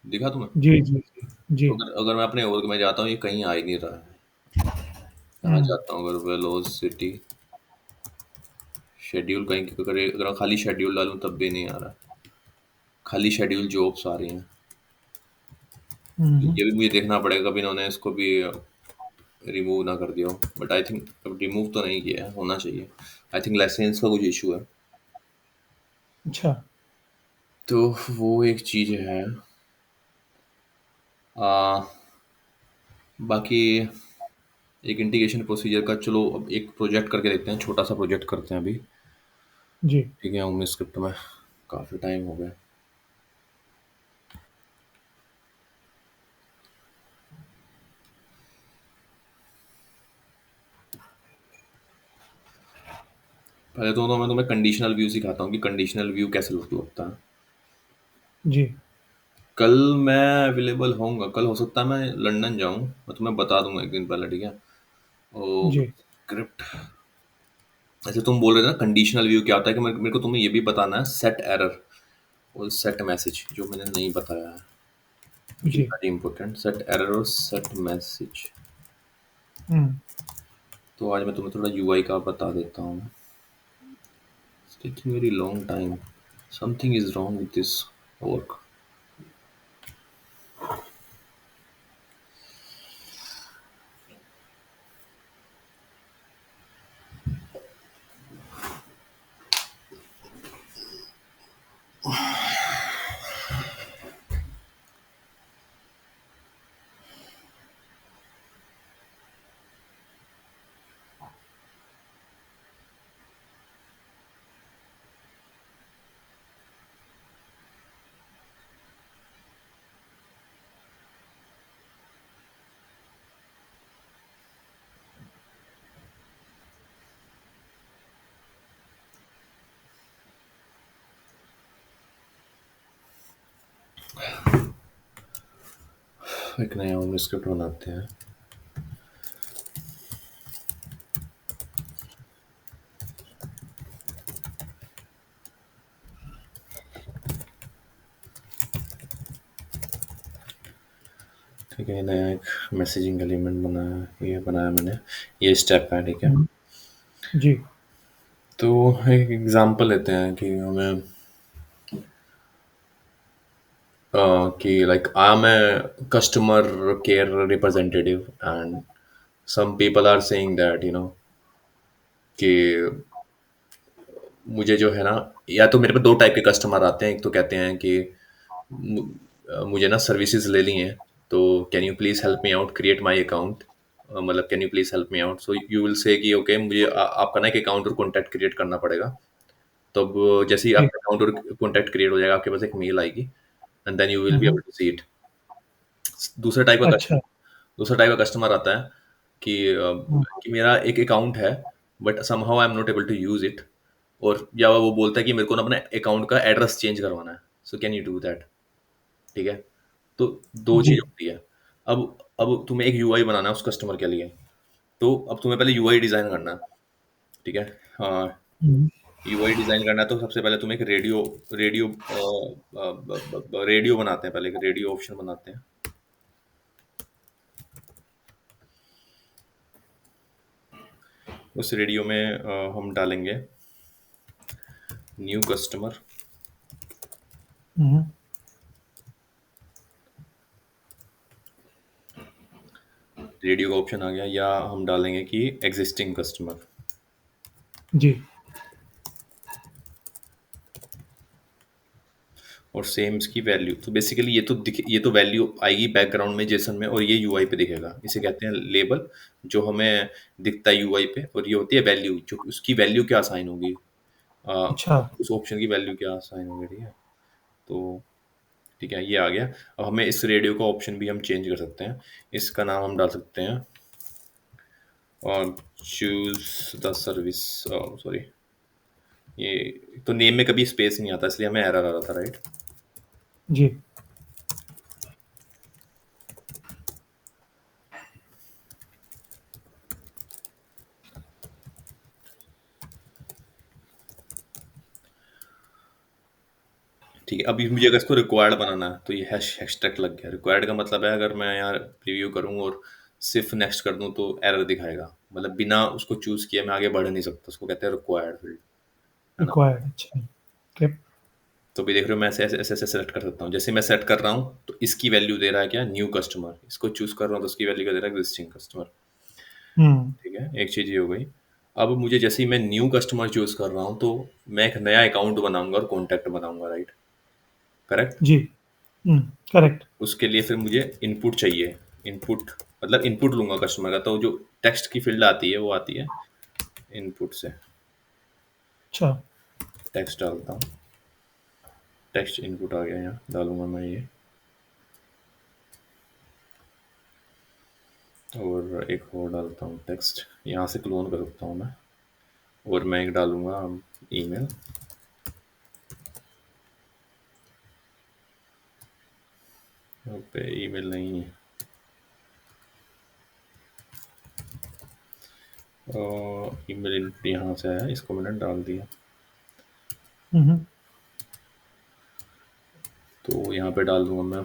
दिखा तुम्हें। जी, जी, जी, जी। तो अगर अगर मैं अपने org में जाता हूँ, ये कहीं आ ही नहीं रहा है। यहाँ हुँ, जाता हूँ, अगर वेलोसिटी शेड्यूल कहीं, अगर मैं खाली शेड्यूल डालूँ तब भी नहीं आ रहा, खाली शेड्यूल जॉब्स आ रही हैं। हुँ, ये भी मुझे देखना पड़ेगा, कभी इन्होंने इसको भी रिमूव ना कर दिया हो, बट आई थिंक अब रिमूव तो नहीं किया है, होना चाहिए। आई थिंक लाइसेंस का कुछ इशू है। अच्छा, तो वो एक चीज़ है। आ, बाकी एक इंटीग्रेशन प्रोसीजर का, चलो अब एक प्रोजेक्ट करके देखते हैं, छोटा सा प्रोजेक्ट करते हैं अभी। जी, ठीक है, उनमें स्क्रिप्ट में काफ़ी टाइम हो गया। पहले तो मैं तुम्हें कंडीशनल व्यू सिखाता हूँ कि कंडीशनल व्यू कैसे लगता है। जी, कल मैं अवेलेबल होऊंगा, कल हो सकता है मैं लंदन जाऊँ, मैं तुम्हें बता दूंगा एक दिन पहले, ठीक है। ओ, जी, स्क्रिप्ट, ऐसे तुम बोल रहे थे ना कंडीशनल व्यू क्या होता है, कि मेरे को तुम्हें ये भी बताना है सेट एरर और सेट मैसेज, जो मैंने नहीं बताया है, विच इज जी, वेरी इंपॉर्टेंट, सेट एरर और सेट मैसेज। हुँ, तो आज मैं तुम्हें थोड़ा यूआई का बता देता हूँ। It's taking very long time. Something is wrong with this work. एक नया हम स्क्रिप्ट बनाते हैं। ठीक है, नया एक मैसेजिंग एलिमेंट बनाया, ये बनाया मैंने, ये स्टेप है, ठीक है। हुँ, जी, तो एक एग्जांपल लेते हैं कि हमें कि like I am a customer care representative and some people are saying that कि मुझे जो है ना, या तो मेरे पे दो टाइप के कस्टमर आते हैं। एक तो कहते हैं कि मुझे ना सर्विसेज लेनी है, तो can you please help me out create my account, मतलब can you please help me out, so you will say कि ओके मुझे आपका ना एक अकाउंट और कॉन्टैक्ट क्रिएट करना पड़ेगा। तब जैसे ही जी, आपका अकाउंट और कॉन्टैक्ट क्रिएट हो जाएगा, आपके पास एक मेल आएगी and then you will hmm, be hmm, able to see it. दूसरा टाइप का अच्छा, कस्टमर दूसरा टाइप का कस्टमर आता है कि हुँ, कि मेरा एक अकाउंट है but somehow I am not able to use it, और या वो बोलता है कि मेरे को ना अपने अकाउंट का एड्रेस चेंज करवाना है, so can you do that. ठीक है, तो दो चीज जी, होती है। अब तुम्हें एक यूआई बनाना है उस कस्टमर के लिए, तो अब तुम्हें पहले यूआई डिजाइन करना है। ठीक है, हाँ, हुँ, यूआई डिजाइन करना है, तो सबसे पहले तुम्हें एक रेडियो रेडियो बनाते हैं, पहले एक रेडियो ऑप्शन बनाते हैं। उस रेडियो में हम डालेंगे न्यू कस्टमर। हुँ, रेडियो का ऑप्शन आ गया, या हम डालेंगे कि एग्जिस्टिंग कस्टमर। जी, और सेम इसकी वैल्यू, तो बेसिकली ये तो वैल्यू आएगी बैकग्राउंड में जेसन में, और ये यूआई पे दिखेगा, इसे कहते हैं लेबल, जो हमें दिखता है यूआई पे। और ये होती है वैल्यू, जो उसकी वैल्यू क्या असाइन होगी, अ, अच्छा, उस ऑप्शन की वैल्यू क्या असाइन होगी। ठीक है, तो ठीक है, ये आ गया। अब हमें इस रेडियो का ऑप्शन भी हम चेंज कर सकते हैं। इसका नाम हम डाल सकते हैं और चूज द सर्विस, सॉरी, ये तो नेम में कभी स्पेस नहीं आता, इसलिए हमें एरर आ रहा था, राइट। जी, ठीक है, अभी मुझे अगर इसको रिक्वायर्ड बनाना है, तो ये हैशटैग लग गया। रिक्वायर्ड का मतलब है, अगर मैं यहाँ प्रीव्यू करूँ और सिर्फ नेक्स्ट कर दूँ तो एरर दिखाएगा, मतलब बिना उसको चूज किए मैं आगे बढ़ नहीं सकता, उसको कहते हैं रिक्वायर्ड फील्ड, है ना। रिक्वायर्ड अच्छा, ओके, तो भी देख रहे हो, मैं ऐसे ऐसे ऐसे सेलेक्ट कर सकता हूँ। जैसे मैं सेट कर रहा हूँ तो इसकी वैल्यू दे रहा है क्या, न्यू कस्टमर। इसको चूज कर रहा हूँ तो उसकी वैल्यू क्या दे रहा है, एग्जिस्टिंग कस्टमर। हुँ, ठीक है, एक चीज़ ये हो गई। अब मुझे जैसे ही मैं न्यू कस्टमर चूज कर रहा हूँ तो मैं एक नया अकाउंट बनाऊंगा और कॉन्टैक्ट बनाऊंगा, राइट? करेक्ट। जी। हुँ, करेक्ट। उसके लिए फिर मुझे इनपुट चाहिए। इनपुट मतलब इनपुट लूंगा कस्टमर का, तो जो टेक्स्ट की फील्ड आती है वो आती है इनपुट से। अच्छा। टेक्स्ट डालता हूँ, टेक्स्ट इनपुट आ गया, यहाँ डालूंगा मैं ये। और एक और डालता हूँ टेक्स्ट, यहाँ से क्लोन कर सकता हूँ मैं। और मैं एक डालूंगा ईमेल। यहाँ पे ईमेल नहीं है, ईमेल इनपुट यहाँ से आया, इसको मैंने डाल दिया। हुँ, हुँ। तो यहाँ पे डाल दूंगा मैं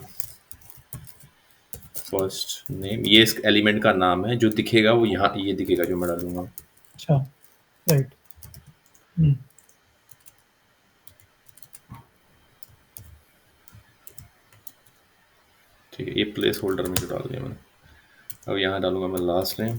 फर्स्ट नेम। ये इस एलिमेंट का नाम है, जो दिखेगा वो यहाँ ये दिखेगा जो मैं डालूंगा। अच्छा, राइट। हुँ, ठीक है, ये प्लेस होल्डर में जो डाल दिया मैंने। अब यहाँ डालूंगा मैं लास्ट नेम।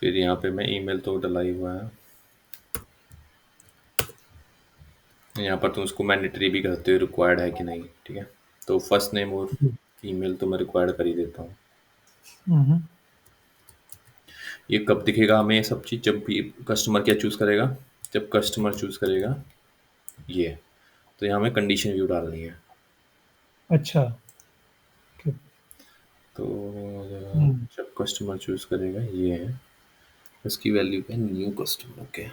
फिर यहाँ पे मैं ईमेल तो डला ही हुआ है। यहाँ पर तुम उसको मैंडेटरी भी करते हो, रिक्वायर्ड है कि नहीं। ठीक है, तो फर्स्ट नेम और जी। ईमेल तो मैं रिक्वायर्ड कर ही देता हूँ। हुँ, हुँ। ये कब दिखेगा हमें ये सब चीज़, जब भी कस्टमर क्या चूज़ करेगा, जब कस्टमर चूज़ करेगा ये। तो यहाँ हमें कंडीशन व्यू डालनी है। अच्छा, ओके। तो हुँ, जब कस्टमर चूज़ करेगा ये है, उसकी वैल्यू पे न्यू कस्टमर। ओके,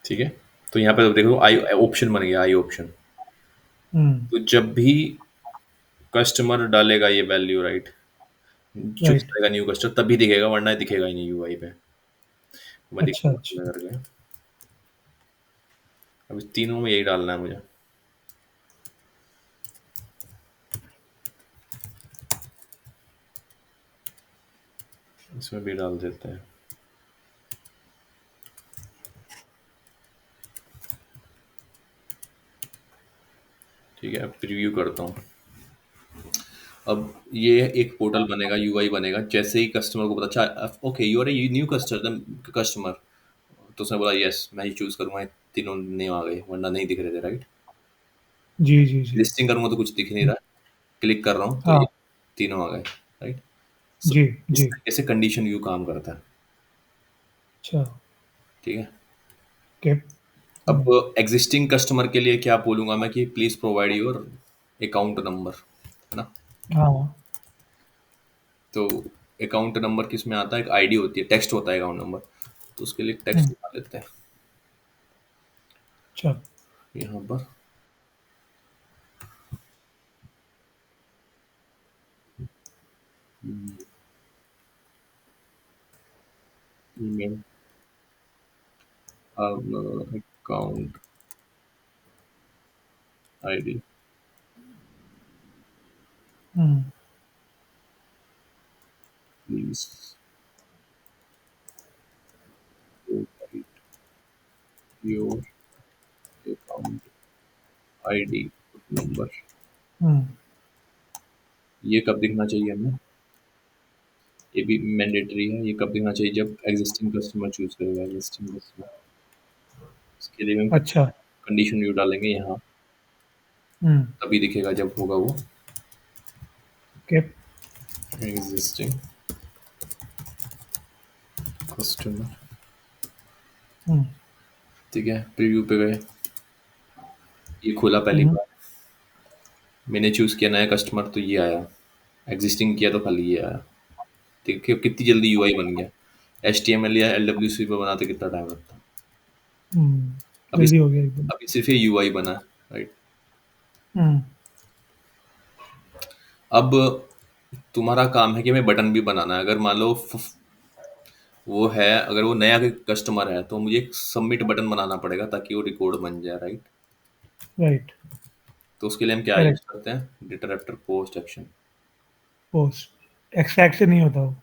ठीक है। तो यहाँ पे तो देखो आई ऑप्शन बन गया, आई ऑप्शन। हुँ, तो जब भी कस्टमर डालेगा ये वैल्यू, राइट, चूज राइट। करेगा न्यू कस्टमर, तभी दिखेगा, वरना दिखेगा ही नहीं यूआई पे। मैं अच्छा, दिखाऊंगा अच्छा। तुम्हें करके। अब इस तीनों में यही डालना है मुझे। इसमें भी डाल देते हैं। ठीक है, अब प्रीव्यू करता हूँ। अब ये एक पोर्टल बनेगा, यूआई बनेगा, जैसे ही कस्टमर को पता अच्छा okay you are a new customer, तो उसने बोला यस मैं ही चूज करूंगा, ये तीनों नेम आ गए, वरना नहीं दिख रहे थे, राइट? जी, जी, जी। लिस्टिंग करूंगा तो कुछ दिख नहीं हुँ, रहा। क्लिक कर रहा हूँ तो हाँ, ये तीनों आ गए, राइट? सो जी, इस जी। तरीके से कंडीशन व्यू काम करता है। अच्छा, ठीक है। ओके। अब हुँ, एग्जिस्टिंग कस्टमर के लिए क्या बोलूंगा मैं कि please provide your account number, है ना? हाँ। तो अकाउंट नंबर किस में आता है, एक आईडी होती है, टेक्स्ट होता है अकाउंट नंबर। तो उसके लिए टेक्स्ट हुँ, निकाल लेते हैं अच्छा। यहाँ पर। Email account ID hmm, please provide your account ID number. हुँ, ये कब दिखना चाहिए हमें, ये भी मैंडेटरी है। ये कब दिखना चाहिए, जब एग्जिस्टिंग कस्टमर चूज करेगा एग्जिस्टिंग कस्टमर। इसके लिए हम अच्छा, कंडीशन व्यू डालेंगे यहाँ, हुँ, तभी दिखेगा जब होगा वो ओके। Existing customer. हुँ, ठीक है, प्रीव्यू पे गए, ये खोला हुँ, पहली हुँ, बार। मैंने चूज किया नया कस्टमर तो ये आया, एग्जिस्टिंग किया तो खाली ये आया। देखिए कितनी जल्दी यूआई बन गया। HTML या LWC पे बनाते कितना टाइम लगता। हुँ, अभी जल्दी हो गया एकदम। अभी सिर्फ ये यूआई बना है, राइट? हुँ, अब तुम्हारा काम है कि हमें बटन भी बनाना है। अगर मान लो वो है, अगर वो नया कस्टमर है तो मुझे एक सबमिट बटन बनाना पड़ेगा ताकि वो रिकॉर्ड बन जाए, राइट? राइट। तो उसके लिए हम क्या यूज करेक्ट। करते हैं? Deter after post action. Post extract से नहीं होता वो।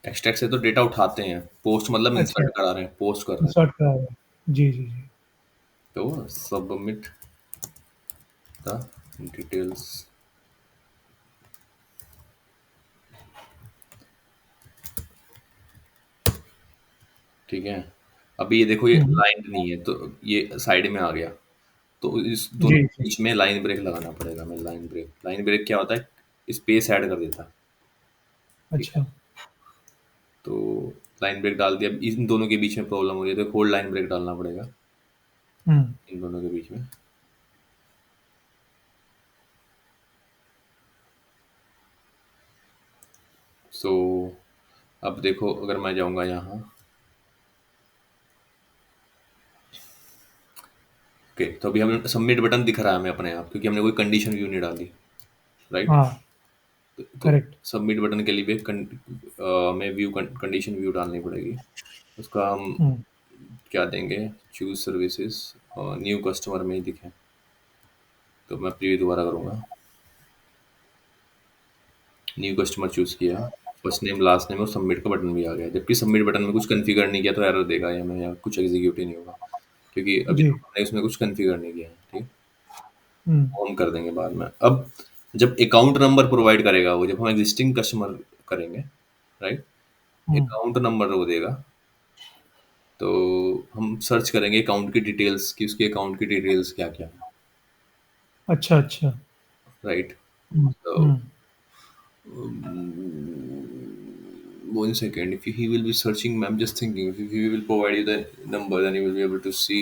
एक्सट्रैक्ट से तो डेटा उठाते हैं, पोस्ट मतलब अच्छा। इंसर्ट करा रहे हैं, पोस्ट कर रहे हैं। इंसर्ट करा हुआ है। जी, जी, जी। तो सबमिट द डिटेल्स। ठीक है, अभी ये देखो ये हुँ, लाइन नहीं है तो ये साइड में आ गया। तो इस दोनों जी, के जी। बीच में लाइन ब्रेक लगाना पड़ेगा। मैं लाइन ब्रेक क्या होता है? स्पेस ऐड कर देता है। ठीक है, अच्छा। तो लाइन ब्रेक डाल दिया। अब इन दोनों के बीच में प्रॉब्लम हो रही है तो होल्ड लाइन ब्रेक डालना पड़ेगा हुँ, इन दोनों के बीच में। सो अब देखो, अगर मैं जाऊंगा यहाँ, ओके, तो अभी हमें सबमिट बटन दिख रहा है हमें अपने आप, क्योंकि हमने कोई कंडीशन व्यू नहीं डाली, राइट? हाँ, तो करेक्ट। सबमिट बटन के लिए भी हमें व्यू कंडीशन व्यू डालनी पड़ेगी। उसका हम हुँ, क्या देंगे? चूज सर्विसेज, न्यू कस्टमर में ही दिखे। तो मैं प्रीव्यू दोबारा करूँगा। न्यू कस्टमर चूज किया, फर्स्ट नेम लास्ट नेम और सबमिट का बटन भी आ गया। जबकि सबमिट बटन में कुछ कॉन्फ़िगर नहीं किया तो एरर देगा या हमें, या कुछ एग्जीक्यूट ही नहीं होगा, क्योंकि अभी जी। तक हमने उसमें कुछ कॉन्फ़िगर नहीं किया है। ठीक है, हुँ, वो हम कर देंगे बाद में। अब जब अकाउंट नंबर प्रोवाइड करेगा वो, जब हम एग्जिस्टिंग कस्टमर करेंगे, राइट, हुँ, अकाउंट नंबर वो देगा। तो हम सर्च करेंगे अकाउंट की डिटेल्स कि उसके अकाउंट की डिटेल्स क्या क्या है, अच्छा, अच्छा। राइट? हुँ, तो हुँ, 1 second. If he will be searching, I'm just thinking, if he will provide you the number, then you will be able to see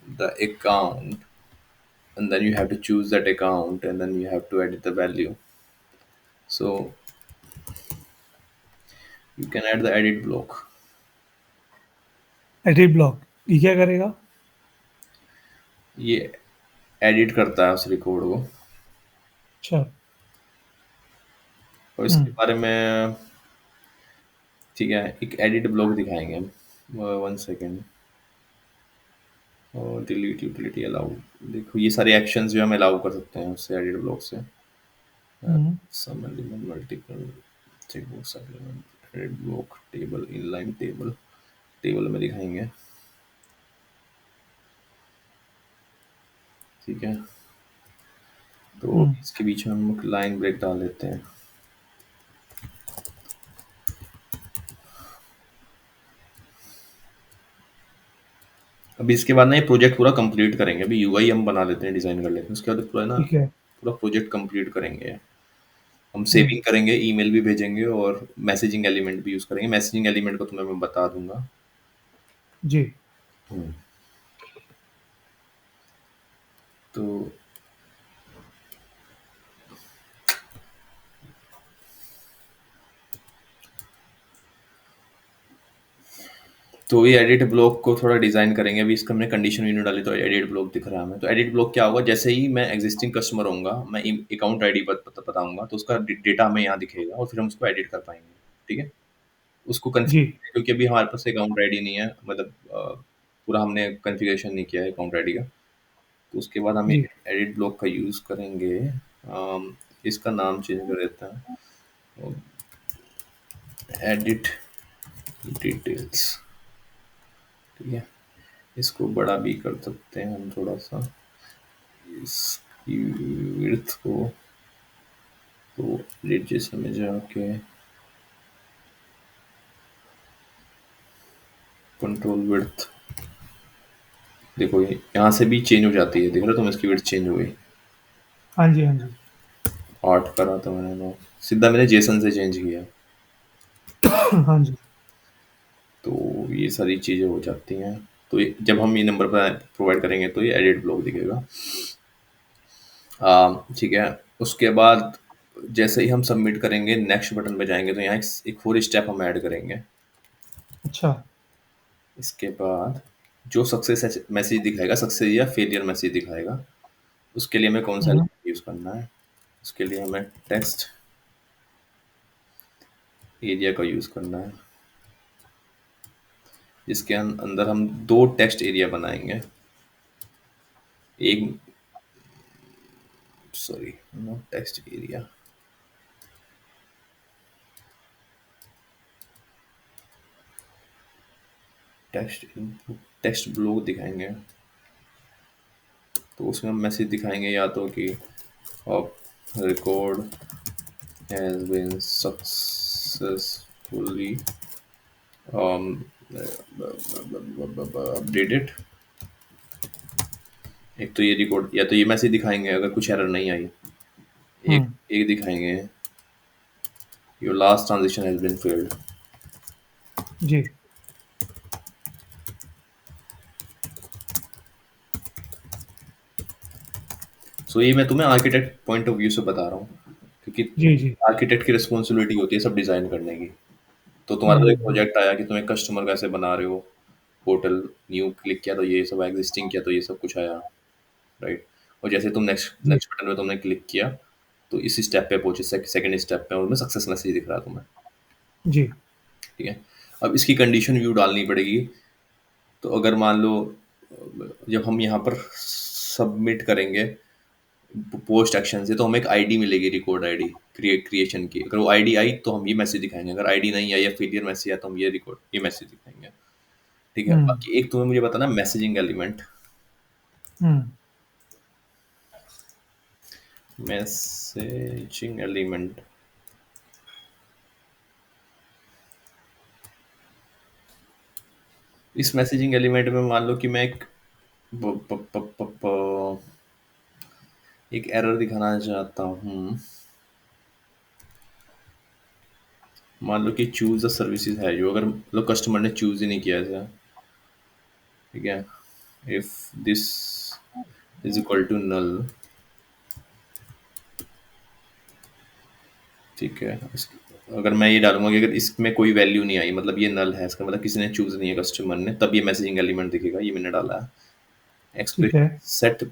the account, and then you have to choose that account, and then you have to edit the value. So you can add the edit block. Edit block, ये क्या करेगा? ये एडिट करता है उस रिकॉर्ड को। अच्छा। और हुँ, इसके बारे में, ठीक है, एक एडिट ब्लॉक दिखाएंगे हम। 1 सेकेंड। और डिलीट यूटिलिटी अलाउ। देखो ये सारे एक्शंस जो हम अलाउ कर सकते हैं उससे, एडिट ब्लॉक से। हुँ, Some element, multiple checkbox element, head block, table, inline table, table में दिखाएंगे। ठीक है, तो हुँ, इसके बीच में हम लाइन ब्रेक डाल देते हैं। अभी इसके बाद ना ये प्रोजेक्ट पूरा कंप्लीट करेंगे। अभी यूआई हम बना लेते हैं, डिजाइन कर लेते हैं, उसके बाद पूरा ना ठीक है। पूरा प्रोजेक्ट कंप्लीट करेंगे। हम हुँ, सेविंग करेंगे, ईमेल भी भेजेंगे और मैसेजिंग एलिमेंट भी यूज करेंगे। मैसेजिंग एलिमेंट को तुम्हें मैं बता दूंगा। जी। हम्म, तो तो ये एडिट ब्लॉक को थोड़ा डिजाइन करेंगे। अभी इसका हमने कंडीशन यूनिट डाली तो एडिट ब्लॉक दिख रहा है हमें। तो एडिट ब्लॉक क्या होगा? जैसे ही मैं एग्जिस्टिंग कस्टमर होऊंगा, मैं अकाउंट आईडी बताऊंगा तो उसका डेटा हमें यहाँ दिखेगा और फिर हम उसको एडिट कर पाएंगे। ठीक है, उसको जी, कन्फिगर, क्योंकि अभी हमारे पास अकाउंट आईडी नहीं है, मतलब पूरा हमने कन्फिगरेशन नहीं किया है अकाउंट आईडी का। तो उसके बाद हम जी। एडिट ब्लॉक का यूज करेंगे। इसका नाम चेंज कर देता है, एडिट डिटेल्स। ठीक है, इसको बड़ा भी कर सकते हैं हम थोड़ा सा, इसकी विड्थ को। तो रिजेस में जाके कंट्रोल विड्थ, देखो ये यहाँ से भी चेंज हो जाती है, देख रहे हो तुम? इसकी विड्थ चेंज हो गई। हाँ जी, हाँ जी। 8 करा था मैंने, 9, सीधा मैंने जेसन से चेंज किया। हाँ जी। तो ये सारी चीज़ें हो जाती हैं। तो जब हम ये नंबर पर प्रोवाइड करेंगे तो ये एडिट ब्लॉक दिखेगा। ठीक है, उसके बाद जैसे ही हम सबमिट करेंगे, नेक्स्ट बटन पे जाएंगे तो यहाँ एक और स्टेप हम ऐड करेंगे। अच्छा। इसके बाद जो सक्सेस मैसेज दिखाएगा, सक्सेस या फेलियर मैसेज दिखाएगा, उसके लिए हमें कौन सा हुँ, यूज़ करना है? उसके लिए हमें टेक्स्ट एरिया का यूज़ करना है, जिसके अंदर हम दो टेक्स्ट एरिया बनाएंगे। एक, sorry, not text area, text input, text block दिखाएंगे। तो उसमें हम मैसेज दिखाएंगे या तो कि record has been successfully updated. एक तो ये रिकॉर्ड, या तो ये मैसेज दिखाएंगे अगर कुछ एरर नहीं आई। एक हुँ, एक दिखाएंगे your last transaction has been failed. जी, सो ये मैं तुम्हें आर्किटेक्ट पॉइंट ऑफ व्यू से बता रहा हूँ, क्योंकि जी, जी। आर्किटेक्ट की रिस्पॉन्सिबिलिटी होती है सब डिज़ाइन करने की। तो तुम्हारा तो हुँ, एक हुँ, प्रोजेक्ट आया कि तुम एक कस्टमर कैसे बना रहे हो, पोर्टल न्यू क्लिक किया तो ये सब, एग्जिस्टिंग किया तो ये सब कुछ आया, राइट। और जैसे तुम नेक्स्ट जी, नेक्स्ट बटन में तुमने क्लिक किया तो इस स्टेप पे पहुंचे, सेकंड स्टेप पे, और उसमें सक्सेस मैसेज दिख रहा है तुम्हें। जी, ठीक है। अब इसकी कंडीशन व्यू डालनी पड़ेगी। तो अगर मान लो जब हम यहाँ पर सबमिट करेंगे पोस्ट एक्शन से, तो हमें एक आईडी मिलेगी, रिकॉर्ड आईडी क्रिएशन की। अगर वो आईडी आई तो हम ये मैसेज दिखाएंगे, अगर आईडी नहीं आई या फेलियर मैसेज आया तो हम ये मैसेज दिखाएंगे। ठीक है। हुँ, बाकी एक तुम्हें मुझे बताना मैसेजिंग एलिमेंट। हुँ, मैसेजिंग एलिमेंट, इस मैसेजिंग एलिमेंट में मान लो कि मैं प, प, प, प, प, एक एरर दिखाना चाहता हूँ। मान लो कि चूज द सर्विसेज है, जो अगर मतलब कस्टमर ने चूज ही नहीं किया ऐसा। ठीक है। If this is equal to null. ठीक है। अगर मैं ये डालूंगा कि अगर इसमें कोई वैल्यू नहीं आई, मतलब ये नल है, इसका मतलब किसी ने चूज नहीं है कस्टमर ने, तब ये मैसेजिंग एलिमेंट दिखेगा। ये मैंने डाला है। ठीक है। एक्सप्रेशन सेट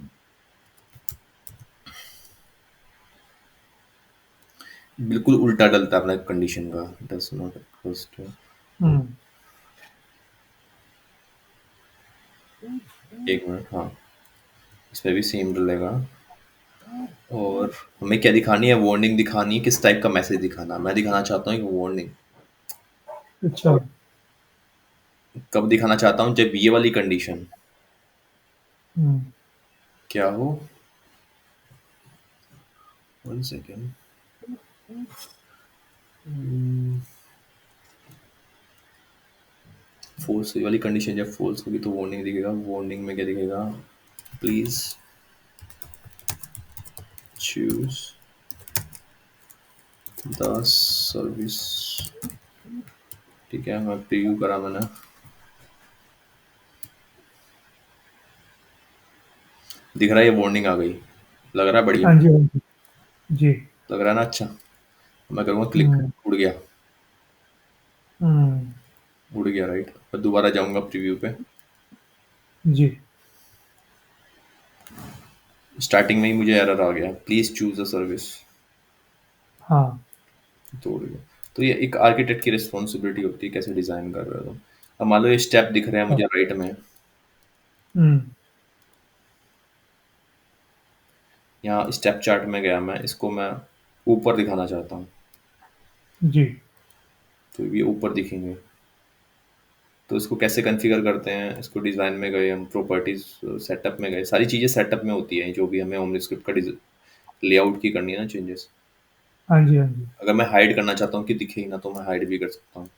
बिल्कुल उल्टा डलता है अपना कंडीशन का, डज नॉट इक्वल्स टू। हुँ, एक मिनट, हाँ, इसमें भी सेम डलेगा। और हमें क्या दिखानी है, वार्निंग दिखानी है। किस टाइप का मैसेज दिखाना है? मैं दिखाना चाहता हूँ एक वार्निंग। अच्छा, कब दिखाना चाहता हूँ? जब ये वाली कंडीशन हुँ, क्या हो, 1 सेकेंड, फोल्स वाली कंडीशन जब फोल्स होगी तो वार्निंग दिखेगा। वार्निंग में क्या दिखेगा? Please choose the service. ठीक है, मैं प्रीव्यू करा मैंने। दिख रहा है, ये वार्निंग आ गई। लग रहा है बढ़िया। हाँ जी, हाँ जी, जी, लग रहा है ना अच्छा। मैं करूँगा क्लिक, हुँ, उड़ गया। हुँ, उड़ गया, राइट। मैं दोबारा जाऊँगा प्रीव्यू पे। जी, स्टार्टिंग में ही मुझे एरर आ गया, प्लीज चूज द सर्विस। हाँ, तो उड़ गया। तो ये एक आर्किटेक्ट की रिस्पॉन्सिबिलिटी होती है, कैसे डिज़ाइन कर रहे हो तुम। अब मान लो ये स्टेप दिख रहे हैं हाँ, मुझे राइट में, हुँ, यहाँ स्टेप चार्ट में गया मैं, इसको मैं ऊपर दिखाना चाहता हूँ। जी, तो ये ऊपर दिखेंगे। तो इसको कैसे कॉन्फ़िगर करते हैं? इसको डिज़ाइन में गए हम, प्रॉपर्टीज़ सेटअप में गए, सारी चीज़ें सेटअप में होती हैं जो भी हमें ओमनी स्क्रिप्ट का लेआउट की करनी है ना, चेंजेस। हाँ जी, हाँ जी, अगर मैं हाइड करना चाहता हूँ कि दिखे ही ना, तो मैं हाइड भी कर सकता हूँ।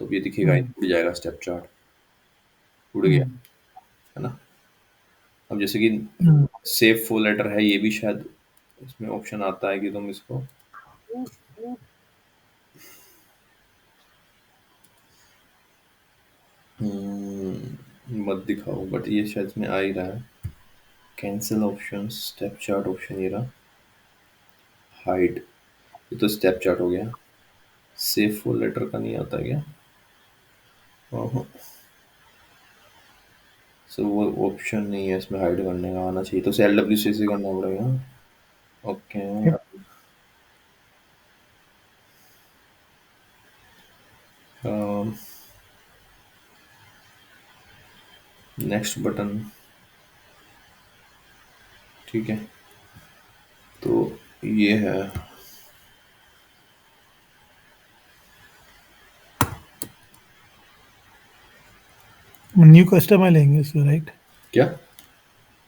तो ये दिखेगा ही, हुँ, उड़ जाएगा स्टेप चार्ट। उड़ हुँ, गया, है ना। अब जैसे कि हुँ, सेव फोर लेटर है, ये भी शायद इसमें ऑप्शन आता है कि तुम इसको मत दिखाओ, बट ये शायद इसमें आ ही रहा है। Cancel option, step chart option, ये रहा। हाइड, ये तो स्टेप चार्ट हो गया। सेव फोर लेटर का नहीं आता क्या? ओहो, सो वो ऑप्शन नहीं है इसमें हाइड करने का, आना चाहिए तो उसे LWC से करना पड़ेगा। ओके। ठीक, नेक्स्ट बटन, ठीक है, तो ये है। न्यू कस्टमर लेंगे इसको, राइट? क्या?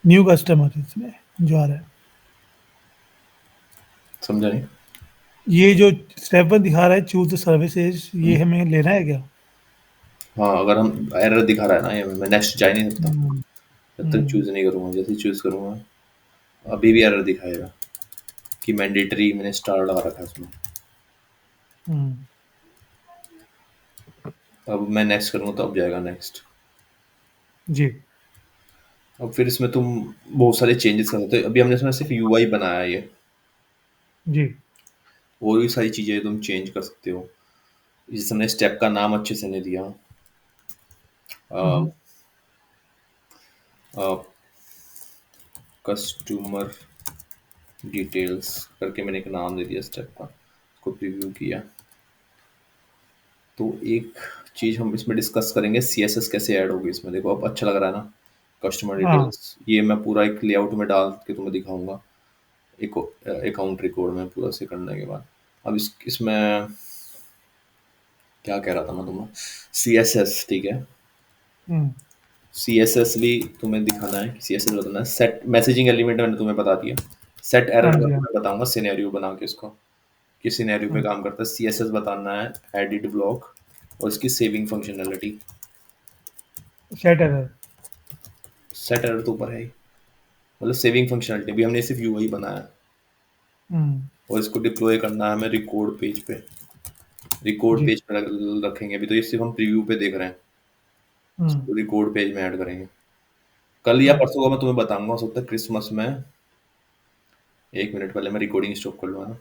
न्यू कस्टमर इसमें जो आ रहा है, समझा नहीं। ये जो स्टेप 1 दिखा रहा है, चूज़ द सर्विसेज, ये हम्म, हमें लेना है क्या? हाँ, अगर हम एरर दिखा रहा है ना, ये मैं नेक्स्ट जा ही नहीं सकता हुँ, जब तक हुँ, चूज नहीं करूंगा। जैसे ही चूज करूंगा अभी भी एरर दिखाएगा कि मैंडेटरी मैंने स्टार लगा रखा है उसमें। हुँ, अब मैं नेक्स्ट करूंगा तो अब जाएगा नेक्स्ट। जी, अब फिर इसमें तुम बहुत सारे चेंजेस कर सकते हो। अभी हमने इसमें सिर्फ यूआई बनाया है ये, जी। और भी सारी चीजें तुम चेंज कर सकते हो। जैसे हमने स्टेप का नाम अच्छे से नहीं दिया, हुँ, हुँ, कस्टमर डिटेल्स करके मैंने एक नाम दे दिया स्टेप का, उसको प्रीव्यू किया। तो एक चीज हम इसमें डिस्कस करेंगे, सीएसएस कैसे ऐड होगी इसमें। देखो अब अच्छा लग रहा है ना, कस्टमर हाँ, डिटेल्स, ये मैं पूरा एक लेआउट में डाल के तुम्हें दिखाऊंगा, एक अकाउंट रिकॉर्ड में पूरा से करने के बाद। अब इसमें क्या कह रहा था मैं तुम्हें, सीएसएस, ठीक है। हुँ, सीएसएस भी तुम्हें दिखाना है कि सीएसएस बताना है। सेट मैसेजिंग एलिमेंट मैंने तुम्हें बता दिया। सेट हाँ एरर का जी, हाँ, तुम्हें बताऊंगा सिनेरियो बना के इसको, किस सिनेरियो पे हुँ, काम करता है। सीएसएस बताना है, एडिट ब्लॉक, और इसकी saving functionality. Set error, set error तो ऊपर है ही, मतलब सेविंग फंक्शनैलिटी भी हमने सिर्फ यूआई बनाया है। हुँ, और इसको डिप्लॉय करना है हमें रिकॉर्ड पेज पे। रिकॉर्ड जी, पेज पे रखेंगे, अभी तो ये सिर्फ हम प्रीव्यू पे देख रहे हैं। हुँ, इसको रिकॉर्ड पेज में ऐड करेंगे। कल या हाँ, परसों का मैं तुम्हें बताऊंगा, हो सकता है क्रिसमस में। एक मिनट, पहले मैं रिकॉर्डिंग स्टॉप कर लूँगा ना।